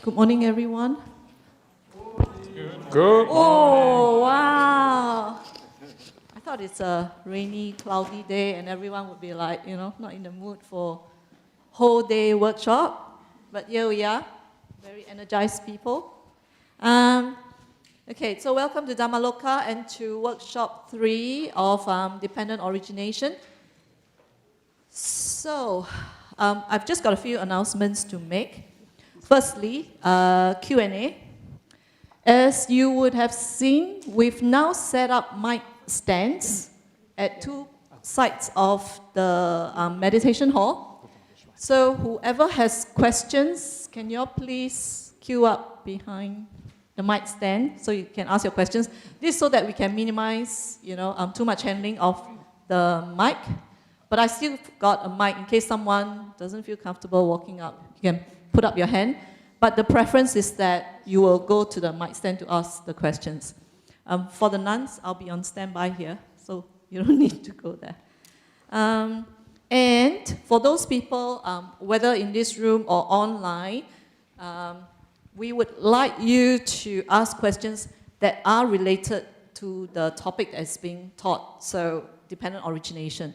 Good morning, everyone. Good. Oh, wow. I thought it's a rainy, cloudy day and everyone would be like, not in the mood for whole day workshop. But here we are, very energized people. Okay, so welcome to Dhammaloka and to workshop 3 of Dependent Origination. So, I've just got a few announcements to make. Firstly, Q&A. As you would have seen, we've now set up mic stands at 2 sides of the meditation hall. So whoever has questions, can you all please queue up behind the mic stand so you can ask your questions. This so that we can minimize, too much handling of the mic. But I still got a mic in case someone doesn't feel comfortable walking up. You can put up your hand. But the preference is that you will go to the mic stand to ask the questions. For the nuns, I'll be on standby here, so you don't need to go there. And for those people, whether in this room or online, we would like you to ask questions that are related to the topic that's being taught, so dependent origination.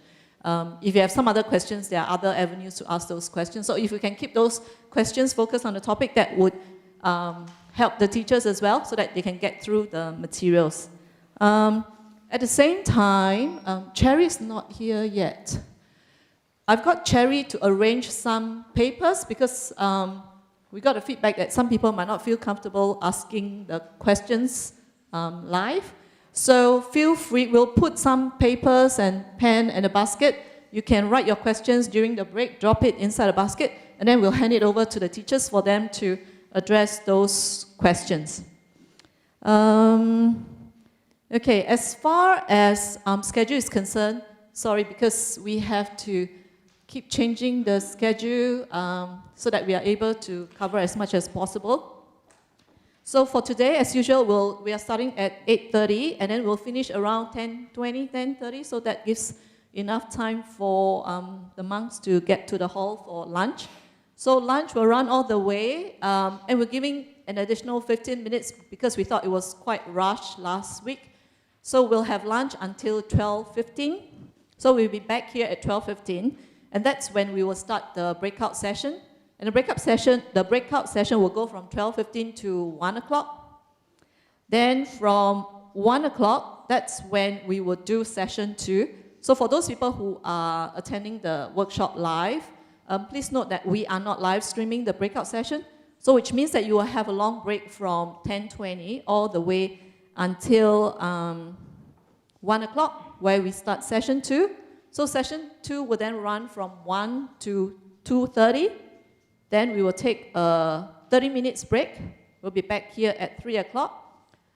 If you have some other questions, there are other avenues to ask those questions. So if we can keep those questions focused on the topic, that would help the teachers as well, so that they can get through the materials. At the same time, Cherry's not here yet. I've got Cherry to arrange some papers because we got a feedback that some people might not feel comfortable asking the questions live. So feel free, we'll put some papers and pen in a basket. You can write your questions during the break, drop it inside the basket, and then we'll hand it over to the teachers for them to address those questions. Okay, as far as schedule is concerned, sorry, because we have to keep changing the schedule so that we are able to cover as much as possible. So for today, as usual, we are starting at 8:30, and then we'll finish around 10:30, so that gives enough time for the monks to get to the hall for lunch. So lunch will run all the way, and we're giving an additional 15 minutes because we thought it was quite rushed last week. So we'll have lunch until 12:15. So we'll be back here at 12:15, and that's when we will start the breakout session. And the breakout session will go from 12:15 to 1 o'clock. Then from 1 o'clock, that's when we will do session 2. So for those people who are attending the workshop live, please note that we are not live streaming the breakout session. So which means that you will have a long break from 10:20 all the way until 1 o'clock, where we start session 2. So session 2 will then run from 1 to 2:30. Then we will take a 30 minutes break. We'll be back here at 3 o'clock.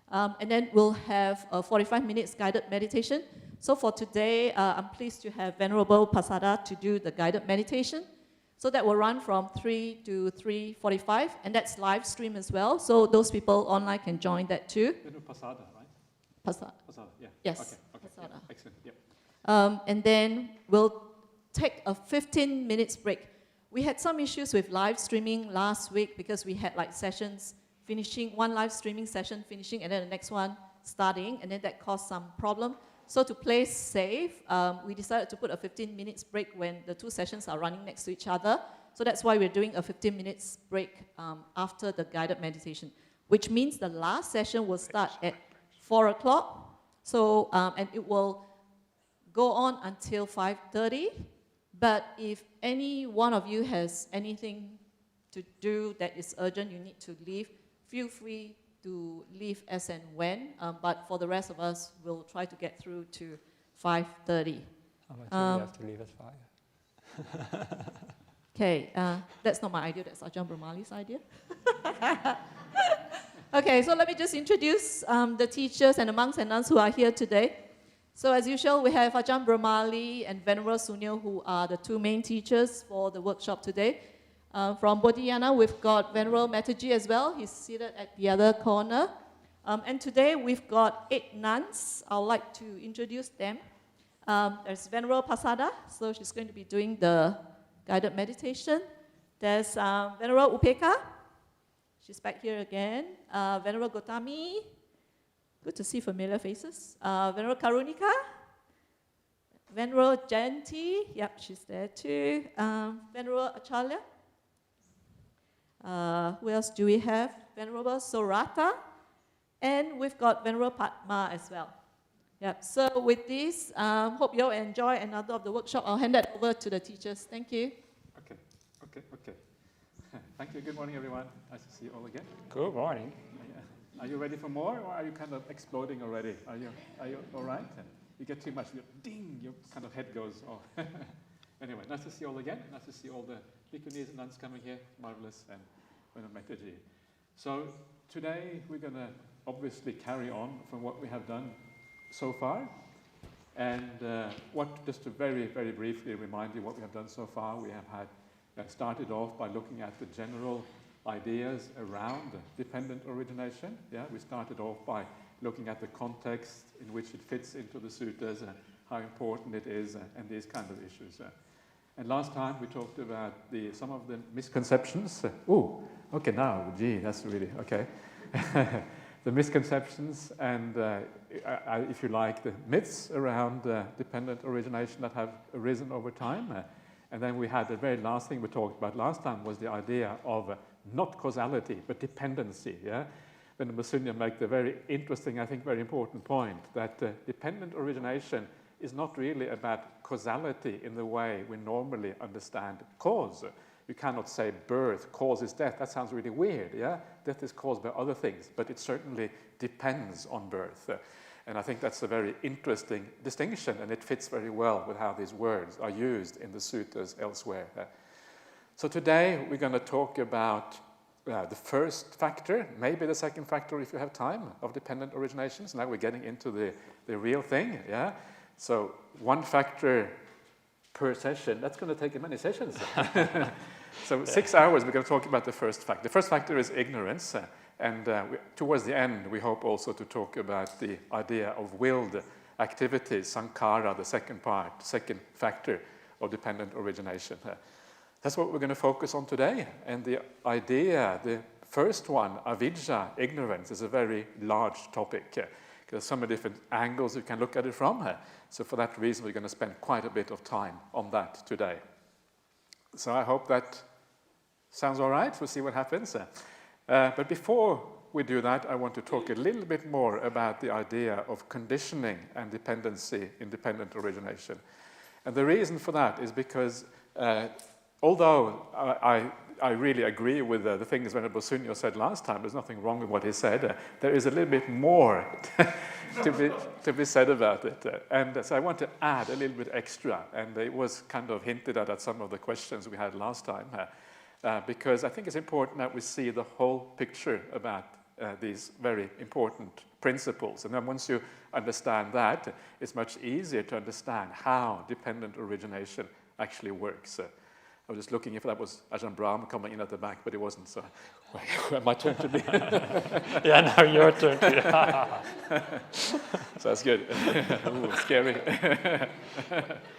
And then we'll have a 45 minutes guided meditation. So for today, I'm pleased to have Venerable Pasada to do the guided meditation. So that will run from 3 to 3:45, and that's live stream as well. So those people online can join that too. Pasada, right? Pasada, yeah. Yes, okay. Pasada. Yeah, excellent, yep. And then we'll take a 15 minutes break. We had some issues with live streaming last week because we had sessions finishing, one live streaming session finishing and then the next one starting, and then that caused some problem. So to play safe, we decided to put a 15 minutes break when the 2 sessions are running next to each other. So that's why we're doing a 15 minutes break after the guided meditation, which means the last session will start at 4 o'clock. So, and it will go on until 5:30. But if any one of you has anything to do that is urgent, you need to leave, feel free to leave as and when. But for the rest of us, we'll try to get through to 5:30. How much do we have to leave at 5? Okay, that's not my idea, that's Ajahn Brahmali's idea. Okay, so let me just introduce the teachers and the monks and nuns who are here today. So as usual, we have Ajahn Brahmali and Venerable Sunyo, who are the 2 main teachers for the workshop today. From Bodhiyana, we've got Venerable Mataji as well. He's seated at the other corner. And today we've got 8 nuns. I'd like to introduce them. There's Venerable Pasada, so she's going to be doing the guided meditation. There's Venerable Upeka. she's back here again. Venerable Gotami, good to see familiar faces. Venerable Karunika, Venerable Jayanti, yep, she's there too. Venerable Acharya. Who else do we have? Venerable Sorata. And we've got Venerable Padma as well. Yep. So with this, hope you all enjoy another of the workshop. I'll hand that over to the teachers. Thank you. Okay. Thank you. Good morning, everyone. Nice to see you all again. Good morning. Are you ready for more, or are you kind of exploding already? Are you all right? You get too much, ding, your kind of head goes off. Anyway, nice to see you all again. Nice to see all the bhikkhunis and nuns coming here. Marvelous. And Venerable Mehtaji. So today we're going to obviously carry on from what we have done so far. And just to very, very briefly remind you what we have done so far, we have had started off by looking at the general ideas around dependent origination. Yeah, we started off by looking at the context in which it fits into the suttas, how important it is, and these kind of issues. And last time we talked about some of the misconceptions. Gee, that's really, okay. The misconceptions and, if you like, the myths around dependent origination that have arisen over time. And then we had the very last thing we talked about last time was the idea of not causality, but dependency. Yeah? Venerable Sunyo made the very interesting, I think very important point that dependent origination is not really about causality in the way we normally understand cause. You cannot say birth causes death. That sounds really weird, yeah? Death is caused by other things, but it certainly depends on birth. And I think that's a very interesting distinction, and it fits very well with how these words are used in the suttas elsewhere. So today we're going to talk about the first factor, maybe the second factor if you have time, of dependent originations. Now we're getting into the real thing, yeah? So one factor per session, that's going to take many sessions. So 6 hours we're going to talk about the first factor. The first factor is ignorance, and towards the end we hope also to talk about the idea of willed activities, sankhara, the second factor of dependent origination. That's what we're going to focus on today, and the idea, the first one, avidya, ignorance, is a very large topic. There's so many different angles you can look at it from. So for that reason, we're going to spend quite a bit of time on that today. So I hope that sounds all right. We'll see what happens. But before we do that, I want to talk a little bit more about the idea of conditioning and dependency in dependent origination. And the reason for that is because although I really agree with the things Venerable Sunyo said last time, there's nothing wrong with what he said, there is a little bit more to be said about it. And so I want to add a little bit extra, and it was kind of hinted at some of the questions we had last time, because I think it's important that we see the whole picture about these very important principles. And then once you understand that, it's much easier to understand how dependent origination actually works. I was just looking if that was Ajahn Brahmali coming in at the back, but it wasn't, so my turn to be. Yeah, now your turn to So that's good. Ooh, scary.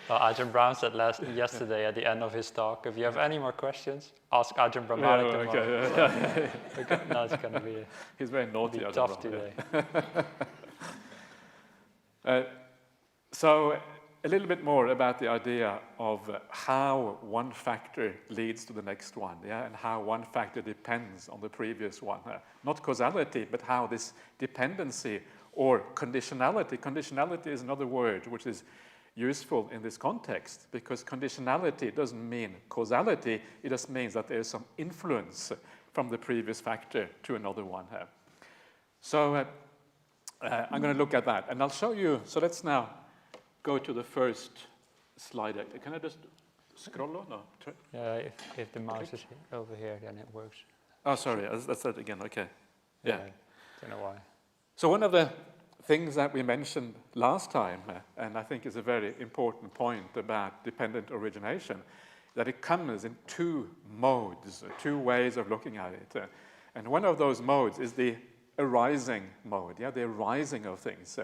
Well, Ajahn Brahm said yesterday at the end of his talk, if you have any more questions, ask Ajahn Brahmali tomorrow. Okay. No, it's going to be He's very naughty, Ajahn tough today. So a little bit more about the idea of how one factor leads to the next one, yeah, and how one factor depends on the previous one. Not causality, but how this dependency or conditionality. Conditionality is another word which is useful in this context, because conditionality doesn't mean causality, it just means that there's some influence from the previous factor to another one. So I'm going to look at that, and I'll show you. So let's now go to the first slide. Can I just scroll on? No. Yeah, if the mouse is over here, then it works. Oh, sorry, that's that again, okay. Yeah. Don't know why. So one of the things that we mentioned last time, and I think is a very important point about dependent origination, that it comes in two modes, two ways of looking at it. And one of those modes is the arising mode, yeah, the arising of things.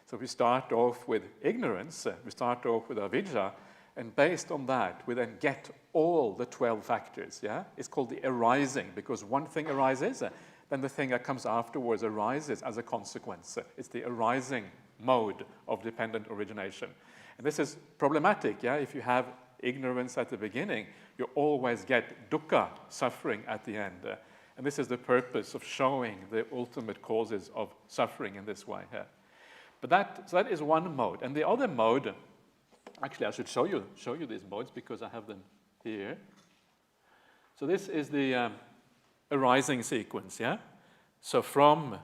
So we start off with ignorance, we start off with avidya, And based on that, we then get all the 12 factors, yeah? It's called the arising, because one thing arises, then the thing that comes afterwards arises as a consequence. It's the arising mode of dependent origination. And this is problematic, yeah? If you have ignorance at the beginning, you always get dukkha, suffering, at the end. And this is the purpose of showing the ultimate causes of suffering in this way here. But so that is one mode. And the other mode, actually I should show you these modes because I have them here. So this is the arising sequence, yeah? So from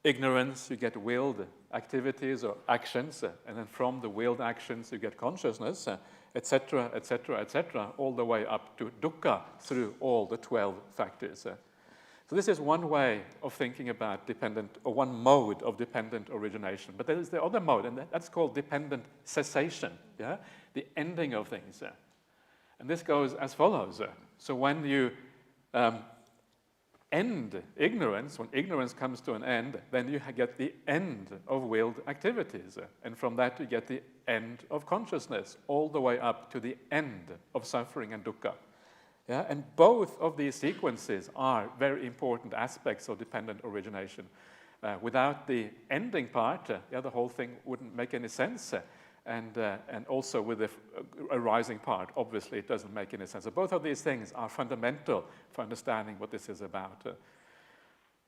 ignorance you get willed activities or actions, and then from the willed actions you get consciousness, etc., etc., etc., all the way up to dukkha through all the 12 factors. So this is one way of thinking about dependent, or one mode of dependent origination. But there is the other mode, and that's called dependent cessation, yeah? The ending of things. And this goes as follows. So when you end ignorance, when ignorance comes to an end, then you get the end of willed activities. And from that you get the end of consciousness, all the way up to the end of suffering and dukkha. Yeah? And both of these sequences are very important aspects of dependent origination. Without the ending part, the whole thing wouldn't make any sense. And also with the arising part, obviously it doesn't make any sense. So both of these things are fundamental for understanding what this is about.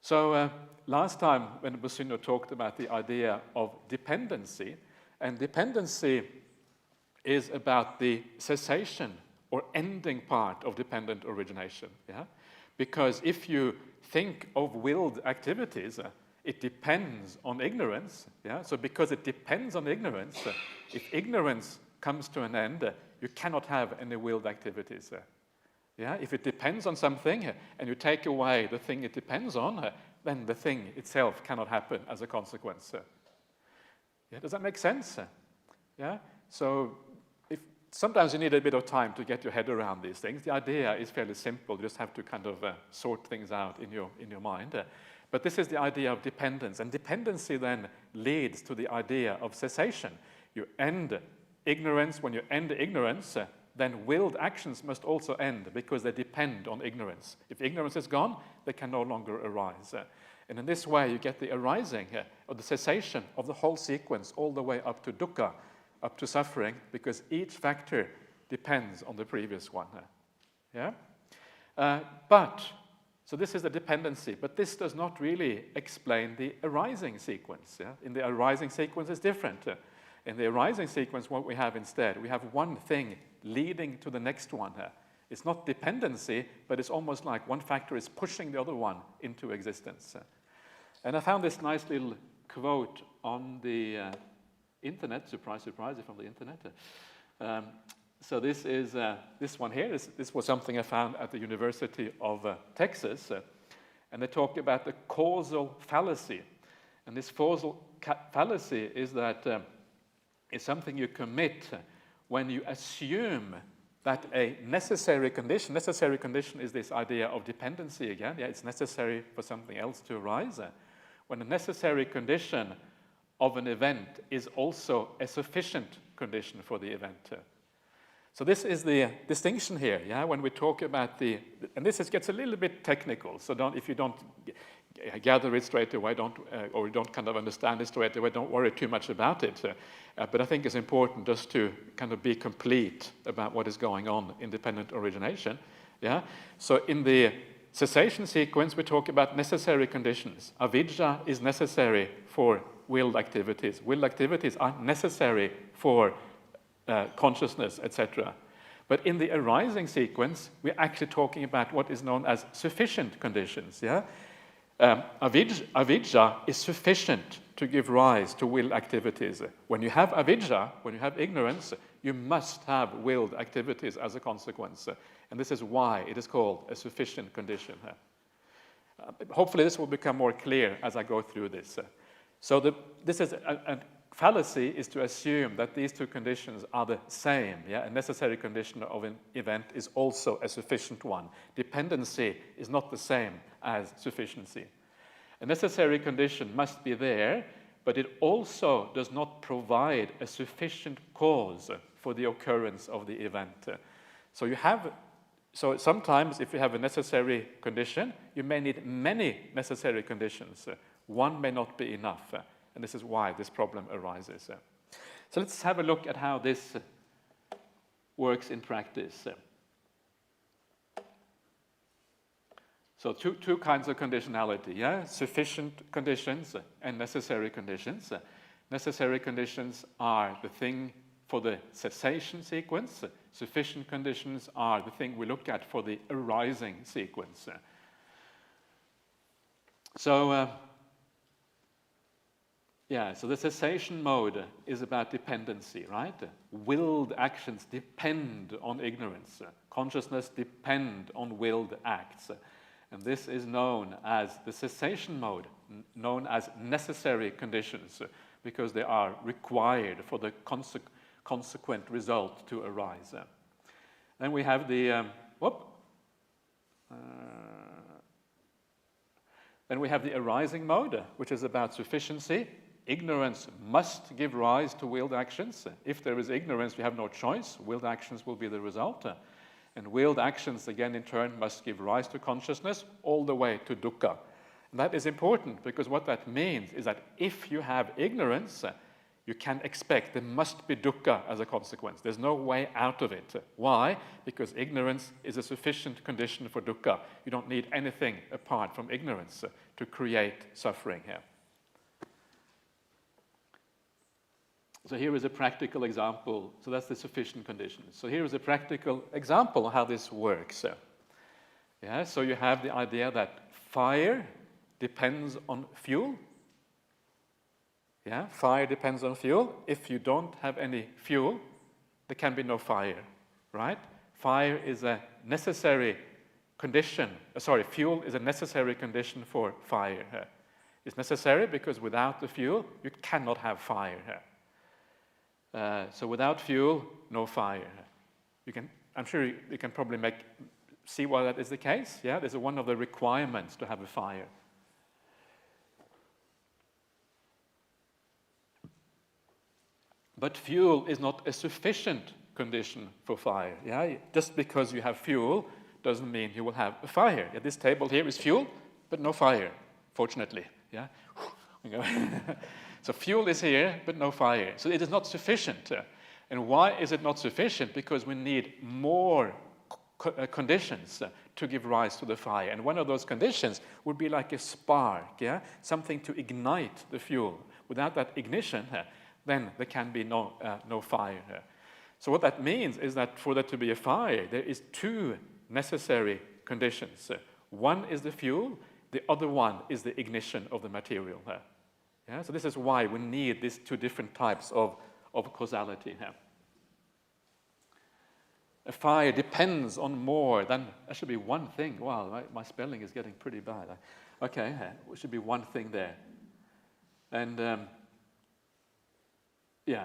So last time Venerable Sunyo talked about the idea of dependency, and dependency is about the cessation or ending part of dependent origination. Yeah? Because if you think of willed activities, it depends on ignorance. Yeah? So because it depends on ignorance, if ignorance comes to an end, you cannot have any willed activities. Yeah? If it depends on something and you take away the thing it depends on, then the thing itself cannot happen as a consequence. Yeah? Does that make sense? Yeah? So sometimes you need a bit of time to get your head around these things. The idea is fairly simple. You just have to kind of sort things out in your mind. But this is the idea of dependence. And dependency then leads to the idea of cessation. You end ignorance. When you end ignorance, then willed actions must also end because they depend on ignorance. If ignorance is gone, they can no longer arise. And in this way, you get the arising or the cessation of the whole sequence all the way up to dukkha, up to suffering, because each factor depends on the previous one. Yeah? So this is the dependency, but this does not really explain the arising sequence. Yeah? In the arising sequence, it's different. In the arising sequence, what we have instead, we have one thing leading to the next one. It's not dependency, but it's almost like one factor is pushing the other one into existence. And I found this nice little quote on the internet, surprise, surprise, from the internet. So this is this one here. This was something I found at the University of Texas, and they talk about the causal fallacy. And this causal fallacy is that it's something you commit when you assume that a necessary condition is this idea of dependency again. Yeah, it's necessary for something else to arise. When a necessary condition of an event is also a sufficient condition for the event. So this is the distinction here, yeah, when we talk about and this gets a little bit technical, so if you don't gather it straight away, or you don't kind of understand it straight away, don't worry too much about it. But I think it's important just to kind of be complete about what is going on in dependent origination, yeah. So in the cessation sequence, we talk about necessary conditions. Avijja is necessary for willed activities. Willed activities are necessary for consciousness, etc. But in the arising sequence, we're actually talking about what is known as sufficient conditions. Yeah? Avijja is sufficient to give rise to willed activities. When you have avijja, when you have ignorance, you must have willed activities as a consequence. And this is why it is called a sufficient condition. Hopefully this will become more clear as I go through this. So this is a fallacy is to assume that these two conditions are the same. Yeah? A necessary condition of an event is also a sufficient one. Dependency is not the same as sufficiency. A necessary condition must be there, but it also does not provide a sufficient cause for the occurrence of the event. So sometimes if you have a necessary condition, you may need many necessary conditions. One may not be enough, and this is why this problem arises. So let's have a look at how this works in practice. So two kinds of conditionality, yeah? Sufficient conditions and necessary conditions. Necessary conditions are the thing for the cessation sequence. Sufficient conditions are the thing we look at for the arising sequence. So the cessation mode is about dependency, right? Willed actions depend on ignorance. Consciousness depend on willed acts. And this is known as the cessation mode, known as necessary conditions, because they are required for the consequent result to arise. Then we have the then we have the arising mode, which is about sufficiency. Ignorance must give rise to willed actions. If there is ignorance, we have no choice. Willed actions will be the result. And willed actions, again, in turn, must give rise to consciousness all the way to dukkha. And that is important, because what that means is that if you have ignorance, you can expect there must be dukkha as a consequence. There's no way out of it. Why? Because ignorance is a sufficient condition for dukkha. You don't need anything apart from ignorance to create suffering here. So here is a practical example. So that's the sufficient conditions. So here is a practical example of how this works. So you have the idea that fire depends on fuel. Fire depends on fuel. If you don't have any fuel, there can be no fire, right? Fire is a necessary condition. Fuel is a necessary condition for fire. It's necessary because without the fuel, you cannot have fire. So without fuel, no fire. I'm sure you can probably see why that is the case. Yeah, this is one of the requirements to have a fire. But fuel is not a sufficient condition for fire. Yeah, just because you have fuel doesn't mean you will have a fire. This table here is fuel, but no fire, fortunately. Yeah. So fuel is here, but no fire. So it is not sufficient. And why is it not sufficient? Because we need more conditions to give rise to the fire. And one of those conditions would be like a spark, something to ignite the fuel. Without that ignition, then there can be no fire. So what that means is that for there to be a fire, there is two necessary conditions. One is the fuel, the other one is the ignition of the material. So this is why we need these two different types of causality here. A fire depends on more than, there should be one thing. Wow, my spelling is getting pretty bad. Okay, there should be one thing there. And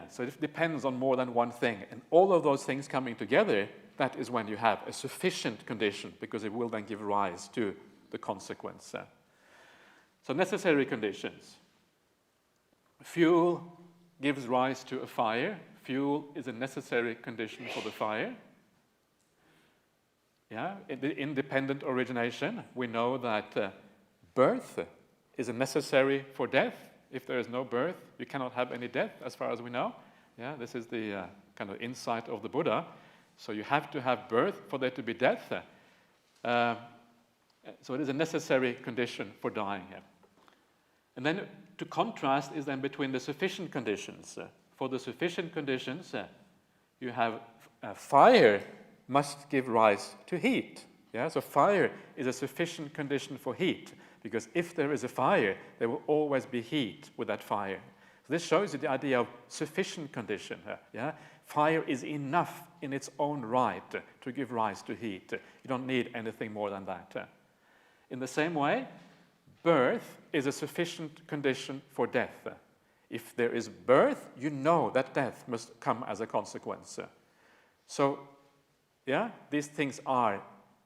so it depends on more than one thing. And all of those things coming together, that is when you have a sufficient condition, because it will then give rise to the consequence. So necessary conditions. Fuel gives rise to a fire. Fuel is a necessary condition for the fire. In the independent origination, we know that birth is a necessary for death. If there is no birth, you cannot have any death, as far as we know. This is the kind of insight of the Buddha. So you have to have birth for there to be death. So it is a necessary condition for dying. And then to contrast is then between the sufficient conditions. For the sufficient conditions, you have fire must give rise to heat. So fire is a sufficient condition for heat, because if there is a fire, there will always be heat with that fire. So this shows you the idea of sufficient condition. Fire is enough in its own right to give rise to heat. You don't need anything more than that. In the same way, birth is a sufficient condition for death. If there is birth, you know that death must come as a consequence. So, these things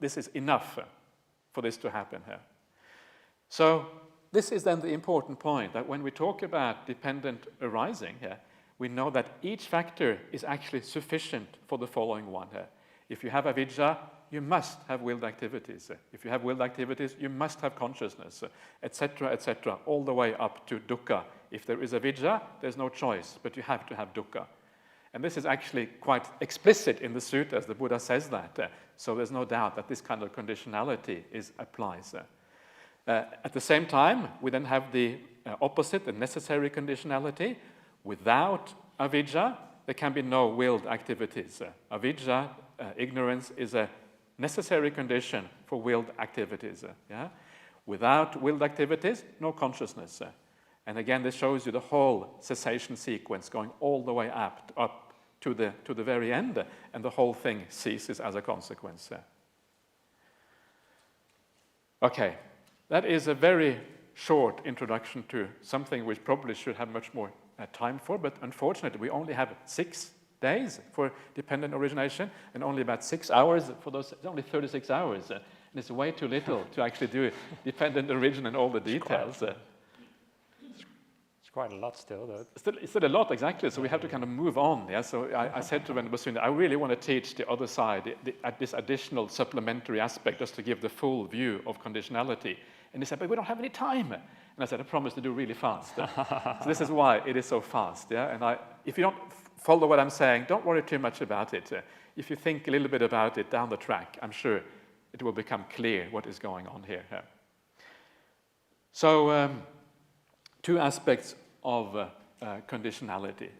this is enough for this to happen here. So, this is then the important point, that when we talk about dependent arising, we know that each factor is actually sufficient for the following one. If you have avidya, you must have willed activities. If you have willed activities, you must have consciousness, etc., etc., all the way up to dukkha. If there is avidya, there's no choice, but you have to have dukkha. And this is actually quite explicit in the suttas. The Buddha says that. So there's no doubt that this kind of conditionality applies. At the same time, we then have the opposite, the necessary conditionality. Without avidya, there can be no willed activities. Avidya, ignorance, is a necessary condition for willed activities. Without willed activities, no consciousness. And again, this shows you the whole cessation sequence going all the way up to the very end, and the whole thing ceases as a consequence. Okay, that is a very short introduction to something which probably should have much more time for, but unfortunately we only have 6 days for dependent origination and only about 6 hours for those. It's only 36 hours, and it's way too little to actually do dependent origin and all the details. It's quite a lot still, though. It's still a lot, exactly. So we have to kind of move on. Yeah. So I said to Venerable Sunyo, I really want to teach the other side, this additional supplementary aspect, just to give the full view of conditionality. And he said, but we don't have any time. And I said, I promise to do really fast. So this is why it is so fast. Yeah. And if you don't follow what I'm saying, don't worry too much about it. If you think a little bit about it down the track, I'm sure it will become clear what is going on here. So 2 aspects of conditionality.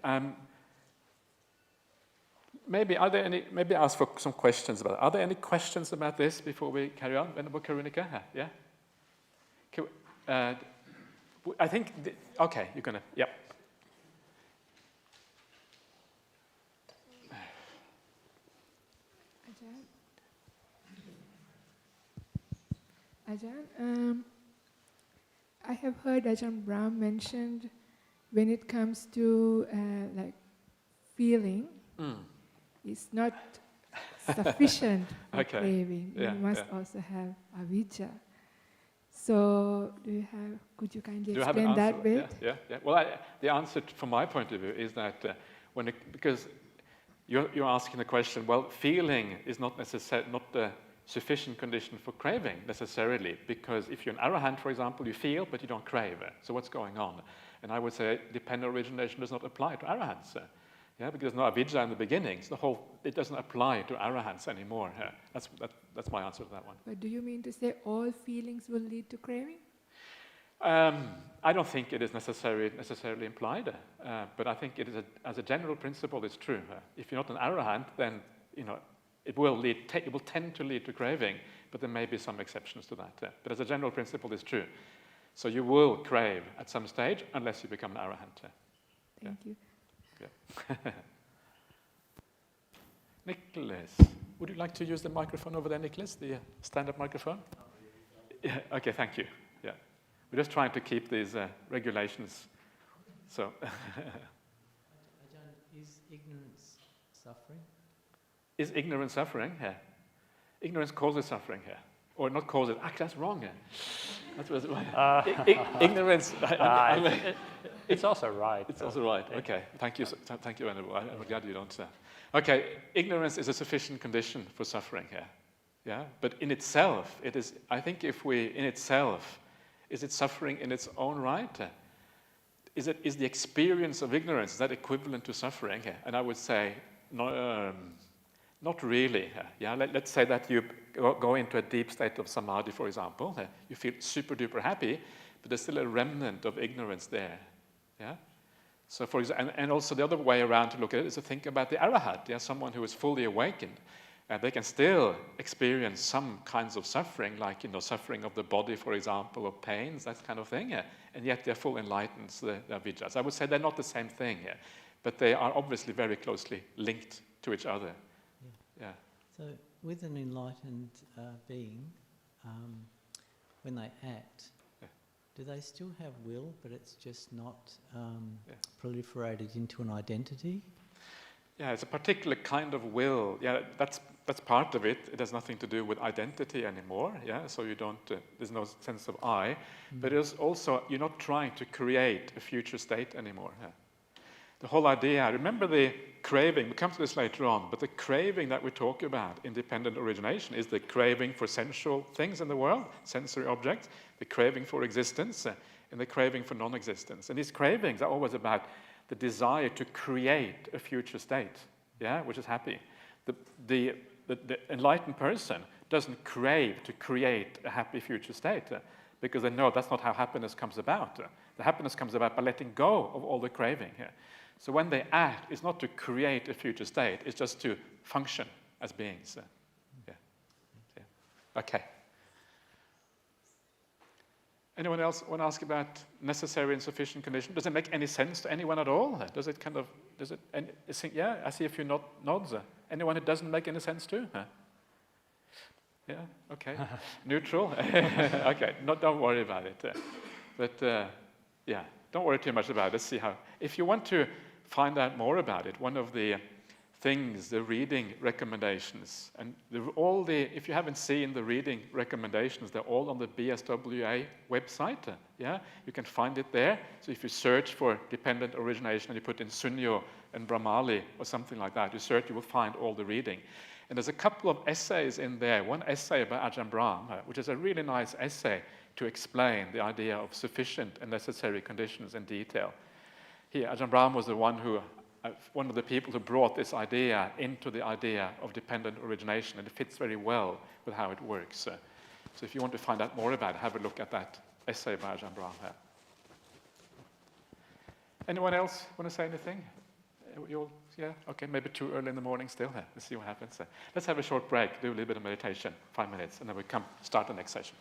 Maybe ask for some questions about it. Are there any questions about this before we carry on? Venerable Karunika? Yeah? I think, okay, you're going to, yeah. Ajahn, I have heard Ajahn Brahm mentioned when it comes to like feeling, it's not sufficient for craving. You must also have avidya. So, could you kindly explain that bit? Yeah. Well, the answer from my point of view is that because you're asking the question, well, feeling is not the sufficient condition for craving necessarily, because if you're an arahant, for example, you feel but you don't crave. So what's going on? And I would say dependent origination does not apply to arahants. Because there's no avidya in the beginning. So it doesn't apply to arahants anymore. That's my answer to that one. But do you mean to say all feelings will lead to craving? I don't think it is necessarily implied, but I think it is as a general principle, it's true. If you're not an arahant, then it will tend to lead to craving, but there may be some exceptions to that. But as a general principle, it's true. So you will crave at some stage unless you become an arahant. Thank you. Yeah. Nicholas, would you like to use the microphone over there, Nicholas? The stand-up microphone? Yeah. Okay, thank you. Yeah, we're just trying to keep these regulations. So, Ajahn, is ignorance suffering? Is ignorance suffering? Yeah. Ignorance causes suffering here, or not causes. Actually, that's wrong. That's what's right. Ignorance. It's also right. It's also right. Okay. Thank you. Thank you, Venerable. I'm glad you don't say. Okay. Ignorance is a sufficient condition for suffering here. Yeah. But in itself, it is. I think is it suffering in its own right? Is the experience of ignorance, is that equivalent to suffering here? And I would say no. Not really. Yeah. Let's say that you go into a deep state of samadhi, for example. You feel super duper happy, but there's still a remnant of ignorance there. Yeah. So, for example, and also the other way around to look at it is to think about the arahat. Yeah, someone who is fully awakened, they can still experience some kinds of suffering, like suffering of the body, for example, or pains, that kind of thing. Yeah. And yet they're full enlightened. So they're vijjas. I would say they're not the same thing. Yeah. But they are obviously very closely linked to each other. Yeah. So, with an enlightened being, when they act, do they still have will, but it's just not proliferated into an identity? Yeah, it's a particular kind of will. Yeah, that's part of it. It has nothing to do with identity anymore. Yeah, so you don't. There's no sense of I, but it's also you're not trying to create a future state anymore. Yeah? The whole idea, remember the craving, we'll come to this later on, but the craving that we talk about in dependent origination is the craving for sensual things in the world, sensory objects, the craving for existence, and the craving for non-existence. And these cravings are always about the desire to create a future state, yeah, which is happy. The enlightened person doesn't crave to create a happy future state because they know that's not how happiness comes about. The happiness comes about by letting go of all the craving here. So when they act, it's not to create a future state, it's just to function as beings. Yeah. Okay. Anyone else want to ask about necessary and sufficient condition? Does it make any sense to anyone at all? Does it yeah, I see a few nods. Anyone it doesn't make any sense to? Yeah, okay. Neutral? Okay, don't worry about it. Yeah, don't worry too much about it. Let's see how. If you want to find out more about it, one of the things, the reading recommendations, and if you haven't seen the reading recommendations, they're all on the BSWA website. Yeah, you can find it there. So if you search for dependent origination and you put in Sunyo and Brahmali or something like that, you will find all the reading. And there's a couple of essays in there. One essay by Ajahn Brahmali, which is a really nice essay to explain the idea of sufficient and necessary conditions in detail. Here, Ajahn Brahmali was the one of the people who brought this idea into the idea of dependent origination, and it fits very well with how it works. So if you want to find out more about it, have a look at that essay by Ajahn Brahmali. Anyone else want to say anything? Yeah? Okay, maybe too early in the morning still. Let's see what happens. Let's have a short break, do a little bit of meditation, 5 minutes, and then we start the next session.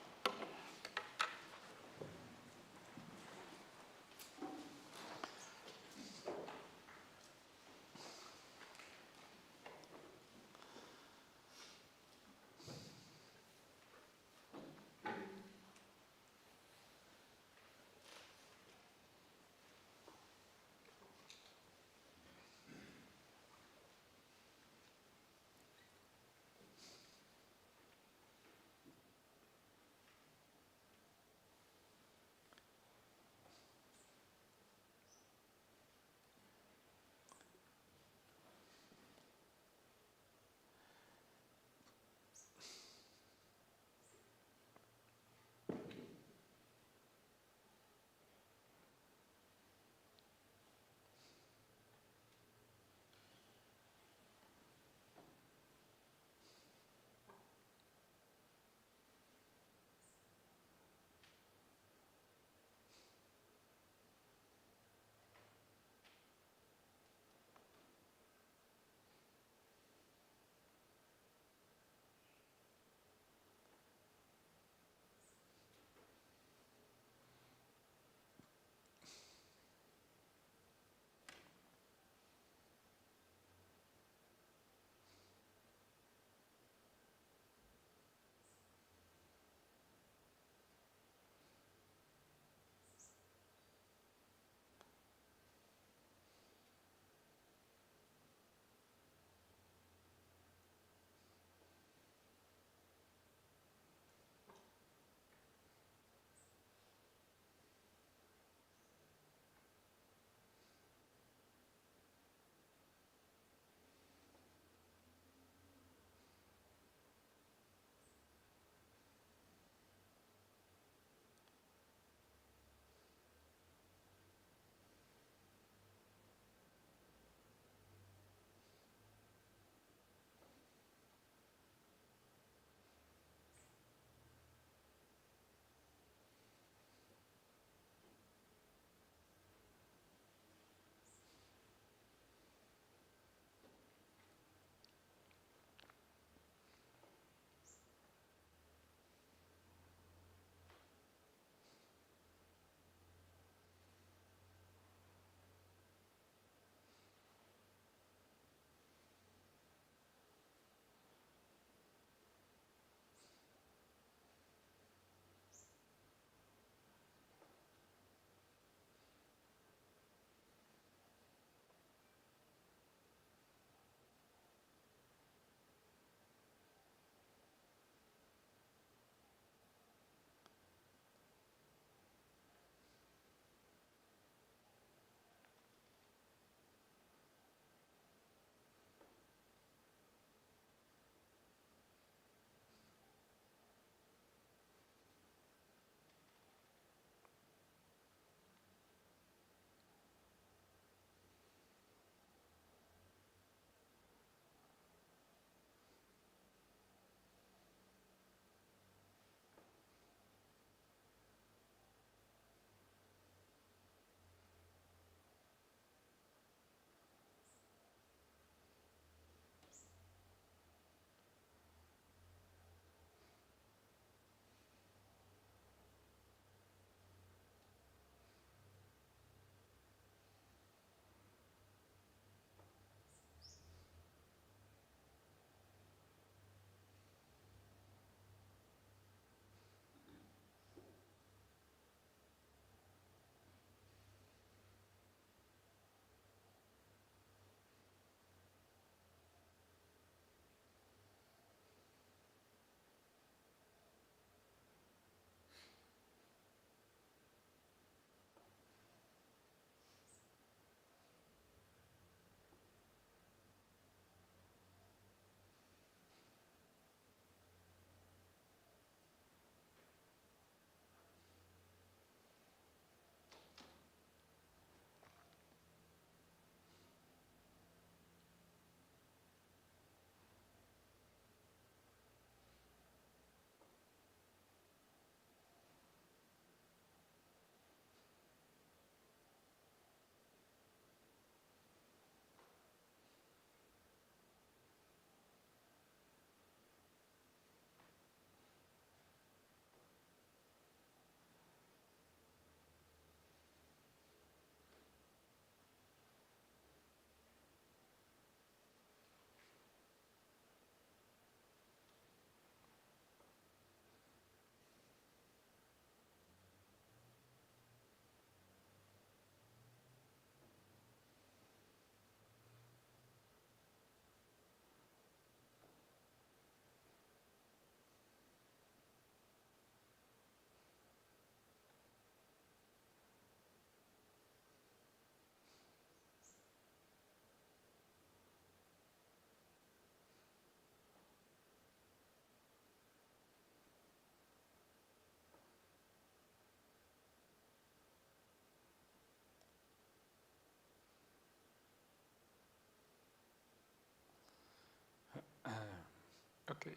Okay,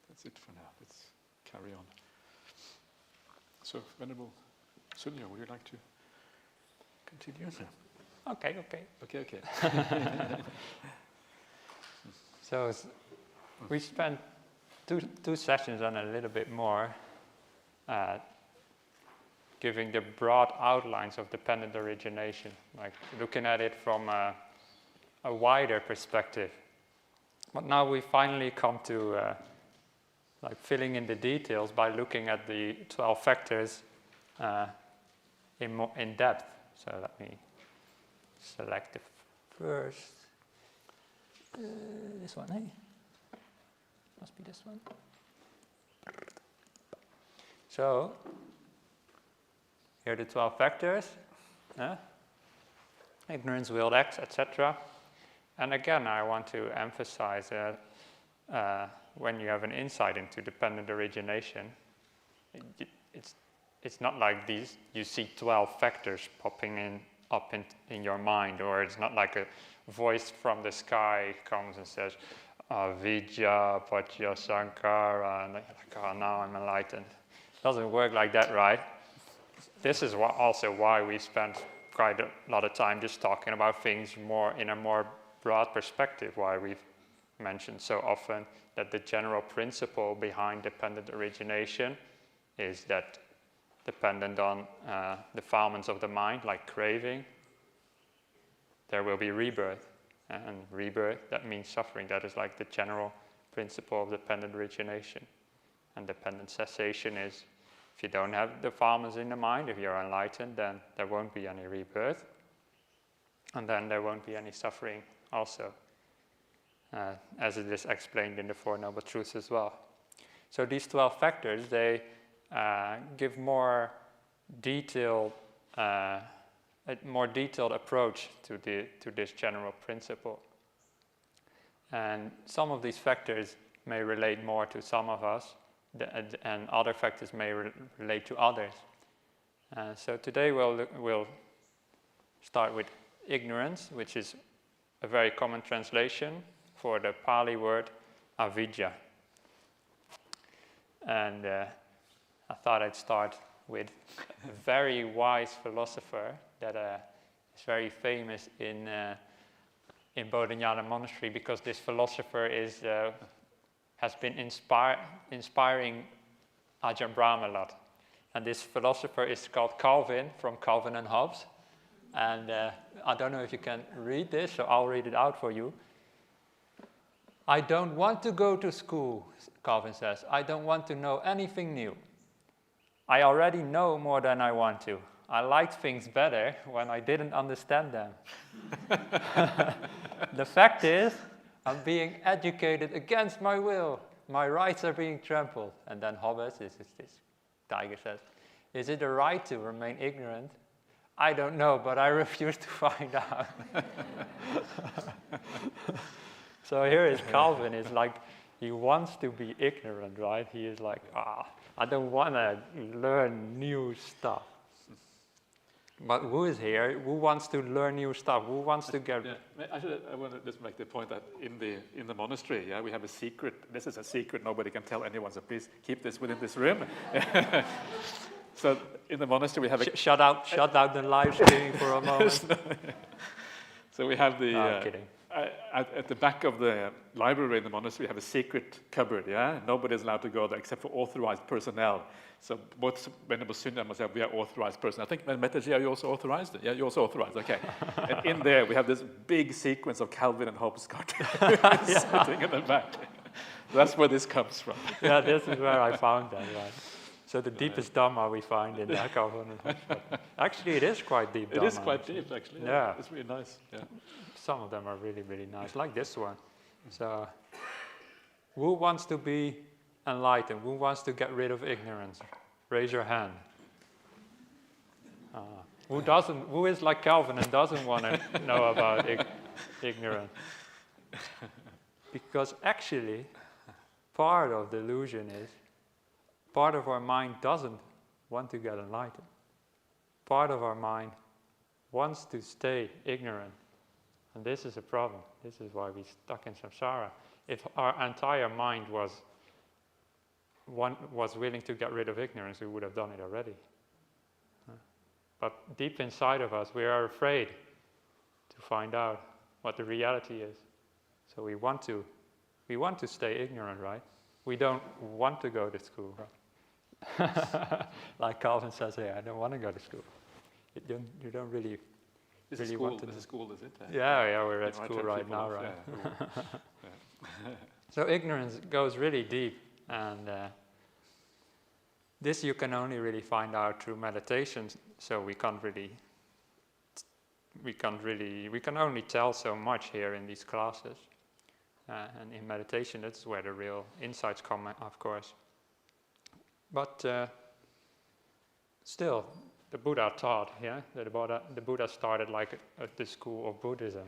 that's it for now. Let's carry on. So, Venerable Sunyo, would you like to continue? Okay. Okay. So we spent two sessions and a little bit more giving the broad outlines of dependent origination, like looking at it from a wider perspective. But now we finally come to like filling in the details by looking at the 12 factors in depth. So let me select the first. This one, hey? Must be this one. So, here are the 12 factors. Ignorance, will, acts, etc. And again, I want to emphasize that when you have an insight into dependent origination, it's not like these. You see 12 factors popping up in your mind, or it's not like a voice from the sky comes and says, Avidya, Paccaya Sankhara, and like, oh, now I'm enlightened. It doesn't work like that, right? This is also why we spent quite a lot of time just talking about things more in a more broad perspective, why we've mentioned so often that the general principle behind dependent origination is that dependent on defilements of the mind, like craving, there will be rebirth. And rebirth, that means suffering. That is like the general principle of dependent origination. And dependent cessation is, if you don't have defilements in the mind, if you're enlightened, then there won't be any rebirth. And then there won't be any suffering also, as it is explained in the Four Noble Truths as well. So these 12 factors, they give more detailed, a more detailed approach to this general principle. And some of these factors may relate more to some of us, and other factors may relate to others. So today we'll start with ignorance, which is a very common translation for the Pali word avidya. And I thought I'd start with a very wise philosopher that is very famous in Bodhinyana Monastery, because this philosopher has been inspiring Ajahn Brahmali a lot. And this philosopher is called Calvin, from Calvin and Hobbes. And I don't know if you can read this, so I'll read it out for you. I don't want to go to school, Calvin says. I don't want to know anything new. I already know more than I want to. I liked things better when I didn't understand them. The fact is, I'm being educated against my will. My rights are being trampled. And then Hobbes, this tiger, says, is it a right to remain ignorant? I don't know, but I refuse to find out. So here is Calvin, is like, he wants to be ignorant, right? He is like, I don't want to learn new stuff. But who is here? Who wants to learn new stuff? Who wants to get... Yeah. I want to just make the point that in the monastery, we have a secret. This is a secret. Nobody can tell anyone, so please keep this within this room. So in the monastery, we have a... Shut out the live streaming for a moment. So we have the... I'm kidding. At the back of the library in the monastery, we have a secret cupboard, Nobody's allowed to go there except for authorized personnel. So both Venerable Sunyo and myself, we are authorized personnel. I think, Metaji, are you also authorized? Yeah, you're also authorized, okay. And in there, we have this big sequence of Calvin and Hobbes cartoons sitting in the back. That's where this comes from. Yeah, this is where I found that, right. So the deepest Dhamma we find in that Calvin and Hobbes. Actually, it is quite deep Dhamma. It is quite deep, actually. Yeah. It's really nice, Some of them are really, really nice, like this one. So, who wants to be enlightened? Who wants to get rid of ignorance? Raise your hand. Who doesn't? Who is like Calvin and doesn't want to know about ignorance? Because actually, part of the illusion is, part of our mind doesn't want to get enlightened. Part of our mind wants to stay ignorant. And this is a problem. This is why we're stuck in samsara. If our entire mind was willing to get rid of ignorance, we would have done it already. But deep inside of us, we are afraid to find out what the reality is. So we want to stay ignorant, right? We don't want to go to school, right? Like Calvin says here, I don't want to go to school. You don't really want to. This is school, is it? Yeah, we're at school right now, right? Yeah. So ignorance goes really deep, and this you can only really find out through meditation. So we can only tell so much here in these classes, and in meditation, that's where the real insights come, of course. But still, the Buddha taught, the Buddha started like the school of Buddhism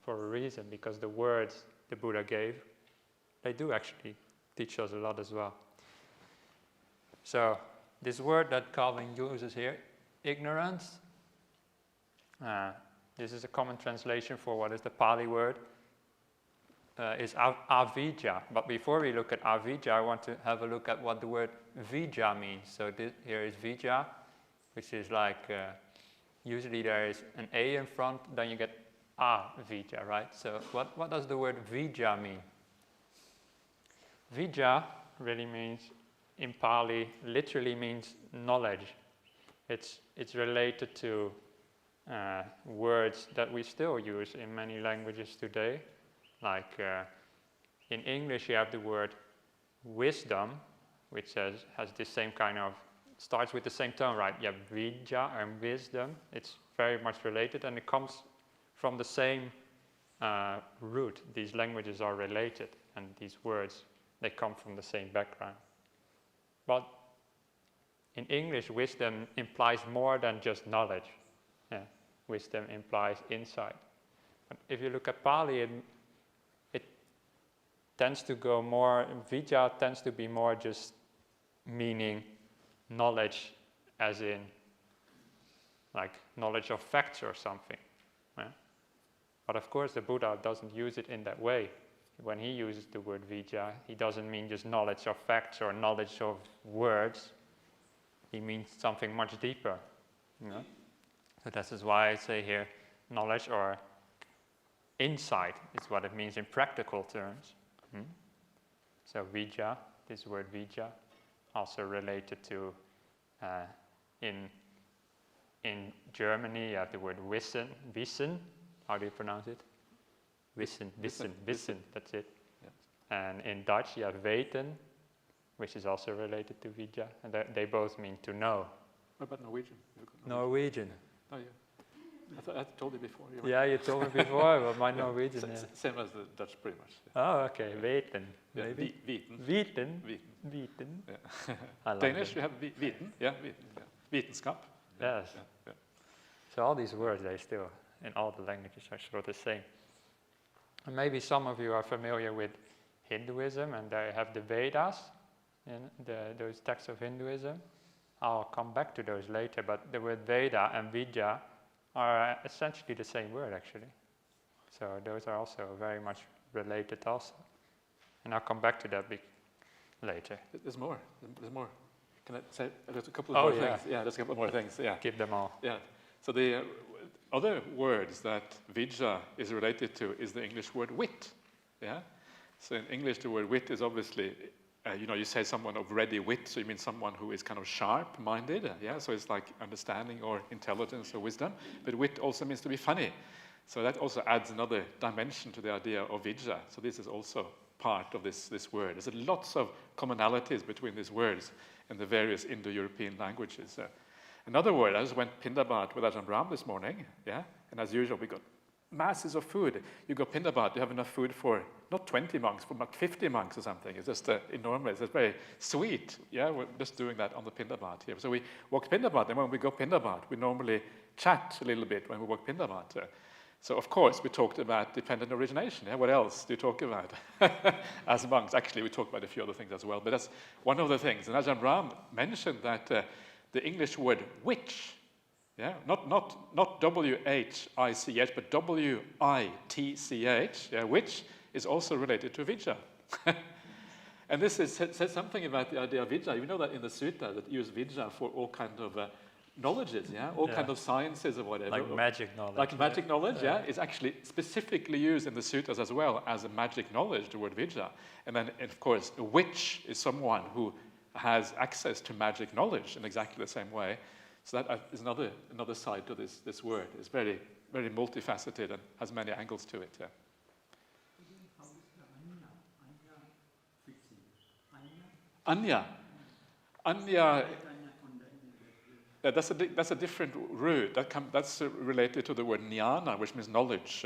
for a reason, because the words the Buddha gave, they do actually teach us a lot as well. So this word that Calvin uses here, ignorance, this is a common translation for what is the Pali word, is avijja. But before we look at avijja, I want to have a look at what the word vijja means. So here is vijja, which is like, usually there is an A in front, then you get avijja, right? So what does the word vijja mean? Vijja really means, in Pali, literally means knowledge. It's related to words that we still use in many languages today. Like in English you have the word wisdom, which has this same kind of, starts with the same tone, right? You have vidya and wisdom. It's very much related, and it comes from the same root. These languages are related, and these words, they come from the same background. But in English, wisdom implies more than just knowledge. Yeah. Wisdom implies insight. But if you look at Pali, it tends to go more, vidya tends to be more just meaning knowledge as in like knowledge of facts or something. Yeah? But of course the Buddha doesn't use it in that way. When he uses the word vijja, he doesn't mean just knowledge of facts or knowledge of words. He means something much deeper. You know? So this is why I say here knowledge or insight is what it means in practical terms. So vijja, this word vijja, also related to in Germany you have the word wissen. How do you pronounce it? Wissen, that's it. Yes. And in Dutch you have weten, which is also related to vijja, and they both mean to know. What about Norwegian? Norwegian. Oh yeah. I told you before. Yeah, you told me before, but my Norwegian. Same as the Dutch, pretty much. Yeah. Oh, okay. Weten, maybe. Weten. Yeah. Danish, you have weten. Yeah, weten. Yeah. Wetenskap. Yes. Yeah. So all these words, they still, in all the languages, are sort of the same. And maybe some of you are familiar with Hinduism, and they have the Vedas, those texts of Hinduism. I'll come back to those later, but the word Veda and Vidya are essentially the same word, actually. So those are also very much related also. And I'll come back to that later. There's more. Can I say there's a couple of more things? Yeah, there's a couple more things. Yeah. Keep them all. Yeah. So the other words that vijja is related to is the English word wit. Yeah. So in English, the word wit is obviously, you say someone of ready wit, so you mean someone who is kind of sharp-minded. Yeah. So it's like understanding or intelligence or wisdom. But wit also means to be funny. So that also adds another dimension to the idea of vijja. So this is also part of this word. There's lots of commonalities between these words in the various Indo-European languages. Another word, I just went Pindabat with Ajahn Brahmali this morning, yeah? And as usual, we got masses of food. You go Pindabat, you have enough food for not 20 monks, for about 50 monks or something. It's just enormous. It's very sweet, yeah? We're just doing that on the Pindabat here. So we walk Pindabat, and when we go Pindabat, we normally chat a little bit when we walk Pindabat. So of course, we talked about dependent origination. Yeah? What else do you talk about as monks? Actually, we talked about a few other things as well, but that's one of the things. And Ajahn Brahm mentioned that the English word which, yeah, not W-H-I-C-H, but W-I-T-C-H, yeah, which is also related to Vijja. And this says something about the idea of Vijja. You know that in the sutta that use Vijja for all kind of knowledges, yeah? All kind of sciences or whatever. Like magic knowledge. Like magic knowledge, yeah? It's actually specifically used in the suttas as well as a magic knowledge, the word Vijja. And then, of course, a witch is someone who has access to magic knowledge in exactly the same way. So that is another side to this word. It's very, very multifaceted and has many angles to it, yeah. Anya. That's a different root. That's related to the word jnana, which means knowledge.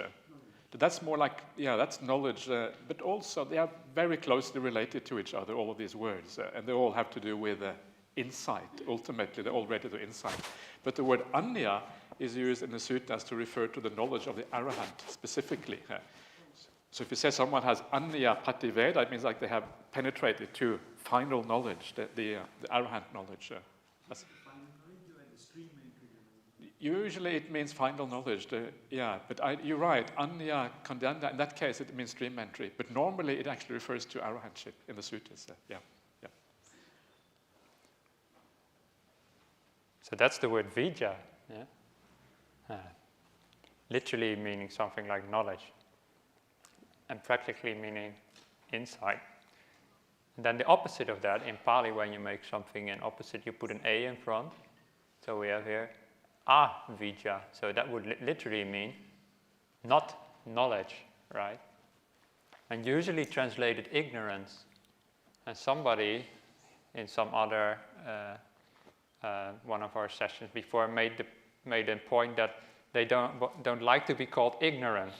That's more like, that's knowledge, but also they are very closely related to each other, all of these words, and they all have to do with insight. Ultimately, they're all related to insight. But the word anya is used in the suttas to refer to the knowledge of the arahant specifically. So if you say someone has anya pativeda, it means like they have penetrated to final knowledge, the arahant knowledge. Usually it means final knowledge, but you're right, anya kandanda, in that case it means stream entry, but normally it actually refers to arahantship in the suttas. So that's the word Vijja, literally meaning something like knowledge, and practically meaning insight. And then the opposite of that, in Pali, when you make something an opposite, you put an A in front. So we have here avijja. So that would literally mean not knowledge, right? And usually translated ignorance. And somebody in some other one of our sessions before made a point that they don't like to be called ignorant.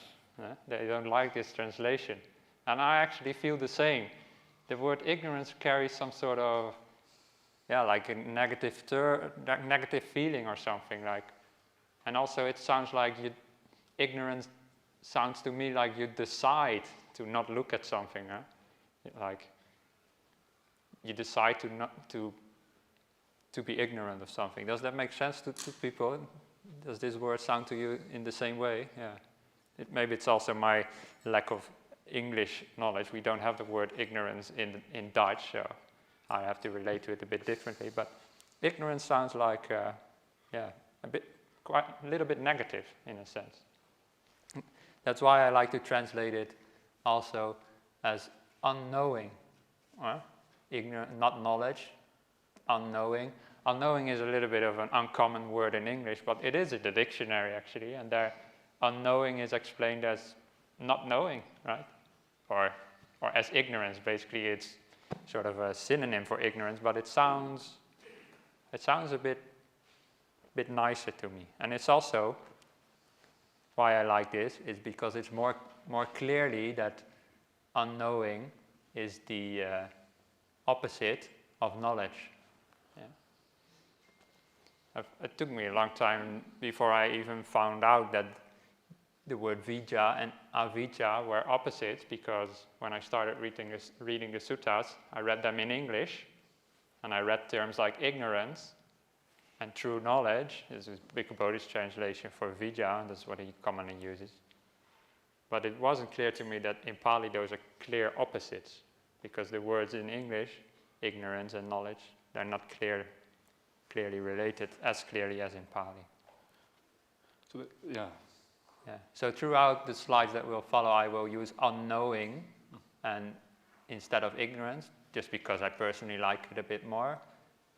They don't like this translation. And I actually feel the same. The word ignorance carries some sort of, like a negative feeling or something. And also it sounds like ignorance sounds to me like you decide to not look at something. Like you decide to be ignorant of something. Does that make sense to people? Does this word sound to you in the same way? Yeah. Maybe it's also my lack of English knowledge. We don't have the word ignorance in Dutch, so I have to relate to it a bit differently. But ignorance sounds like, a little bit negative in a sense. That's why I like to translate it also as unknowing. Ignorant, not knowledge, unknowing. Unknowing is a little bit of an uncommon word in English, but it is in the dictionary actually, and there unknowing is explained as not knowing, right? Or as ignorance. Basically, it's sort of a synonym for ignorance, but it sounds a bit nicer to me. And it's also why I like this is because it's more clearly that unknowing is the opposite of knowledge. It took me a long time before I even found out that the word Vijja and Avijja were opposites, because when I started reading the suttas, I read them in English, and I read terms like ignorance and true knowledge. This is Bhikkhu Bodhi's translation for Vijja, and that's what he commonly uses. But it wasn't clear to me that in Pali those are clear opposites, because the words in English, ignorance and knowledge, they're not clearly related as clearly as in Pali. So So throughout the slides that will follow, I will use unknowing and instead of ignorance, just because I personally like it a bit more.